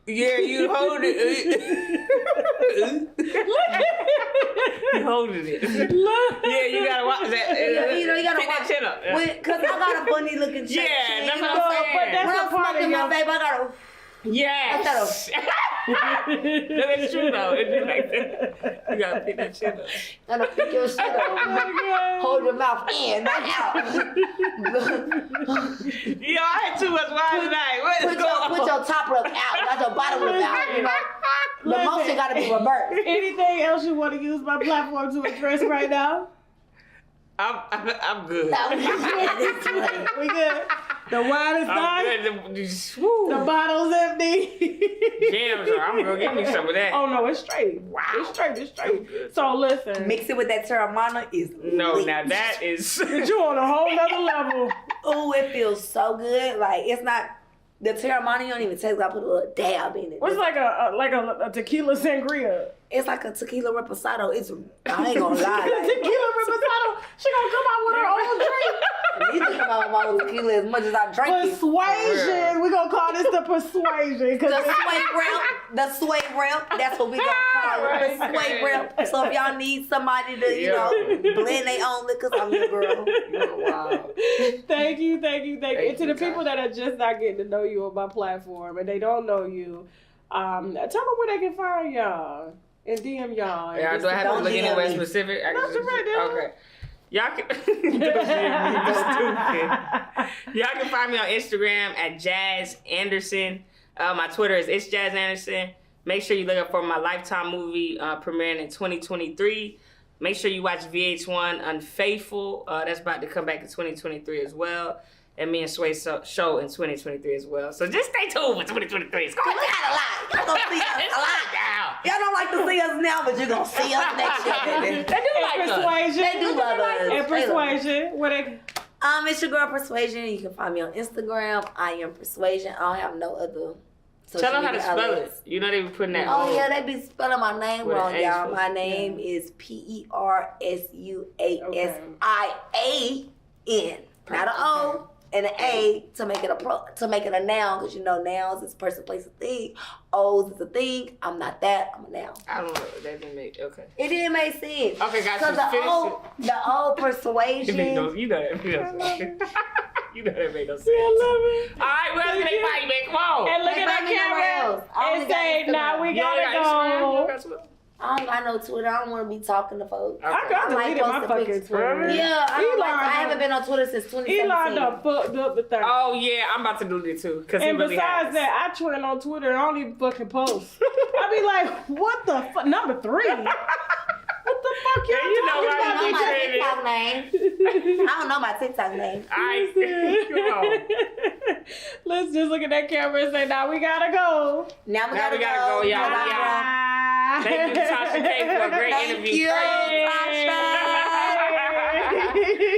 Yeah, you hold it. You holding it. Yeah, you gotta watch that. you gotta Pick watch that chin up. Because I got a funny looking chin. Yeah, that's you what know, I'm saying. But that's when a I'm part of smoking my your. babe, I gotta. Yes. That's true though. It's just like that. You gotta pick that chin up. Gotta pick your shit up. Hold your mouth in, not out. Yo, I had too much wine tonight. What is going on? Put your top lip out, not your bottom lip out. You know, the motion gotta be reversed. Anything else you want to use my platform to address right now? I'm good. We good. The wine is done. The bottle's empty. Damn, sure. I'm gonna give me some of that. Oh no, it's straight. Wow, it's straight. So listen, Mix it with that Terramana is No, lit. now that is. you on a whole nother level. Ooh, it feels so good. Like, it's not, the Terramana, you don't even taste. I put a little dab in it. What's like a tequila sangria? It's like a tequila reposado. I ain't gonna lie. Like, Tequila reposado. She gonna come out with her own drink. you think about my own tequila as much as I drink it. Persuasion. We gonna call this the persuasion. The sway ramp. That's what we gonna call it. The sway ramp. So if y'all need somebody to, blend their own liquors, I'm your girl. Wow. Thank you. And to the people Tasha. that are just not getting to know you on my platform and they don't know you, tell them where they can find y'all and DM y'all. Yeah, do I have to look anywhere specific? No, it's right there. Okay. Y'all can Y'all can find me on Instagram at Jazz Anderson. My Twitter is It's Jazz Anderson. Make sure you look up for my Lifetime movie premiering in 2023. Make sure you watch VH1 Unfaithful. That's about to come back in 2023 as well. And me and Sway show in 2023 as well. So just stay tuned for 2023. It's going We got a lot. Y'all gonna see us a lot. down. Y'all don't like to see us now, but you're gonna see us next year, baby. They do like us. Persuasion. They do love us. And They love us. Persuasion. Where they... It's your girl Persuasion. You can find me on Instagram. I am Persuasion. I don't have no other. Tell them how to media spell outlets. it. You know they be putting that. Oh yeah, they be spelling my name With an wrong, H y'all. for- My name is Persuasion. Not an O and an A to make it a noun, because nouns is person, place, a thing. O's is a thing. I'm not that. I'm a noun. I don't know. That didn't make okay. It didn't make sense. Okay, guys, Because the old Persuasion. You know that made no sense. You know that made no sense. I love it. All right, where else can they find you, man? Come on. And look They at find me nowhere that else. I camera only and got say, Instagram. now we You don't gotta got Instagram? You don't go. got Twitter? I don't got no Twitter. I don't want to be talking to folks. Okay. I got I like deleted my posting fucking pictures. Twitter. Yeah, I Elon haven't been on Twitter since 2017. Elon done fucked up the thing. Oh yeah, I'm about to delete it too. Cause And he really besides has. that, I trend on Twitter and I don't even fucking post. I be like, what the fuck? Number 3. What the fuck y'all you know talking why about? you my trending. TikTok name. I don't know my TikTok name. Let's just look at that camera and say, now we gotta go. Now we Now gotta we gotta go, y'all. Bye. Thank you, Tasha K, for a great Thank interview. you,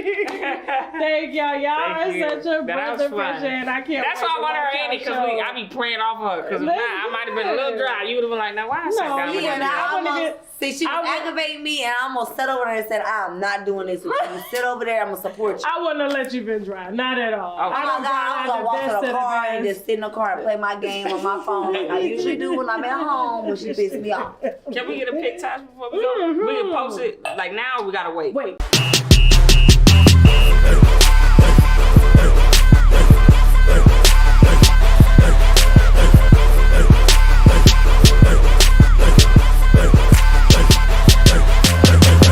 Thank y'all. Y'all Thank you. are such a That breath was of fresh fun. air, and I can't That's wait why I to want her watch in it, y'all because show. I be praying off her. Because if Let's not, I might have been a do little it. dry. You would have been like, now why I sat No, down with yeah, her? now I wouldn't almost, get- see, she was aggravating me, and I almost sat over there and said, I'm not doing this with you. Sit over there, I'm going to support you. I wouldn't have let you been dry. Not at all. Oh, I Oh don't my God, I'm going to walk to the car and just. just sit in the car and play my game on my phone. Like I usually do when I'm at home, when she pisses me off. Can we get a pic, Tasha, before we go? We can post it. Like now, or we got to wait. Wait.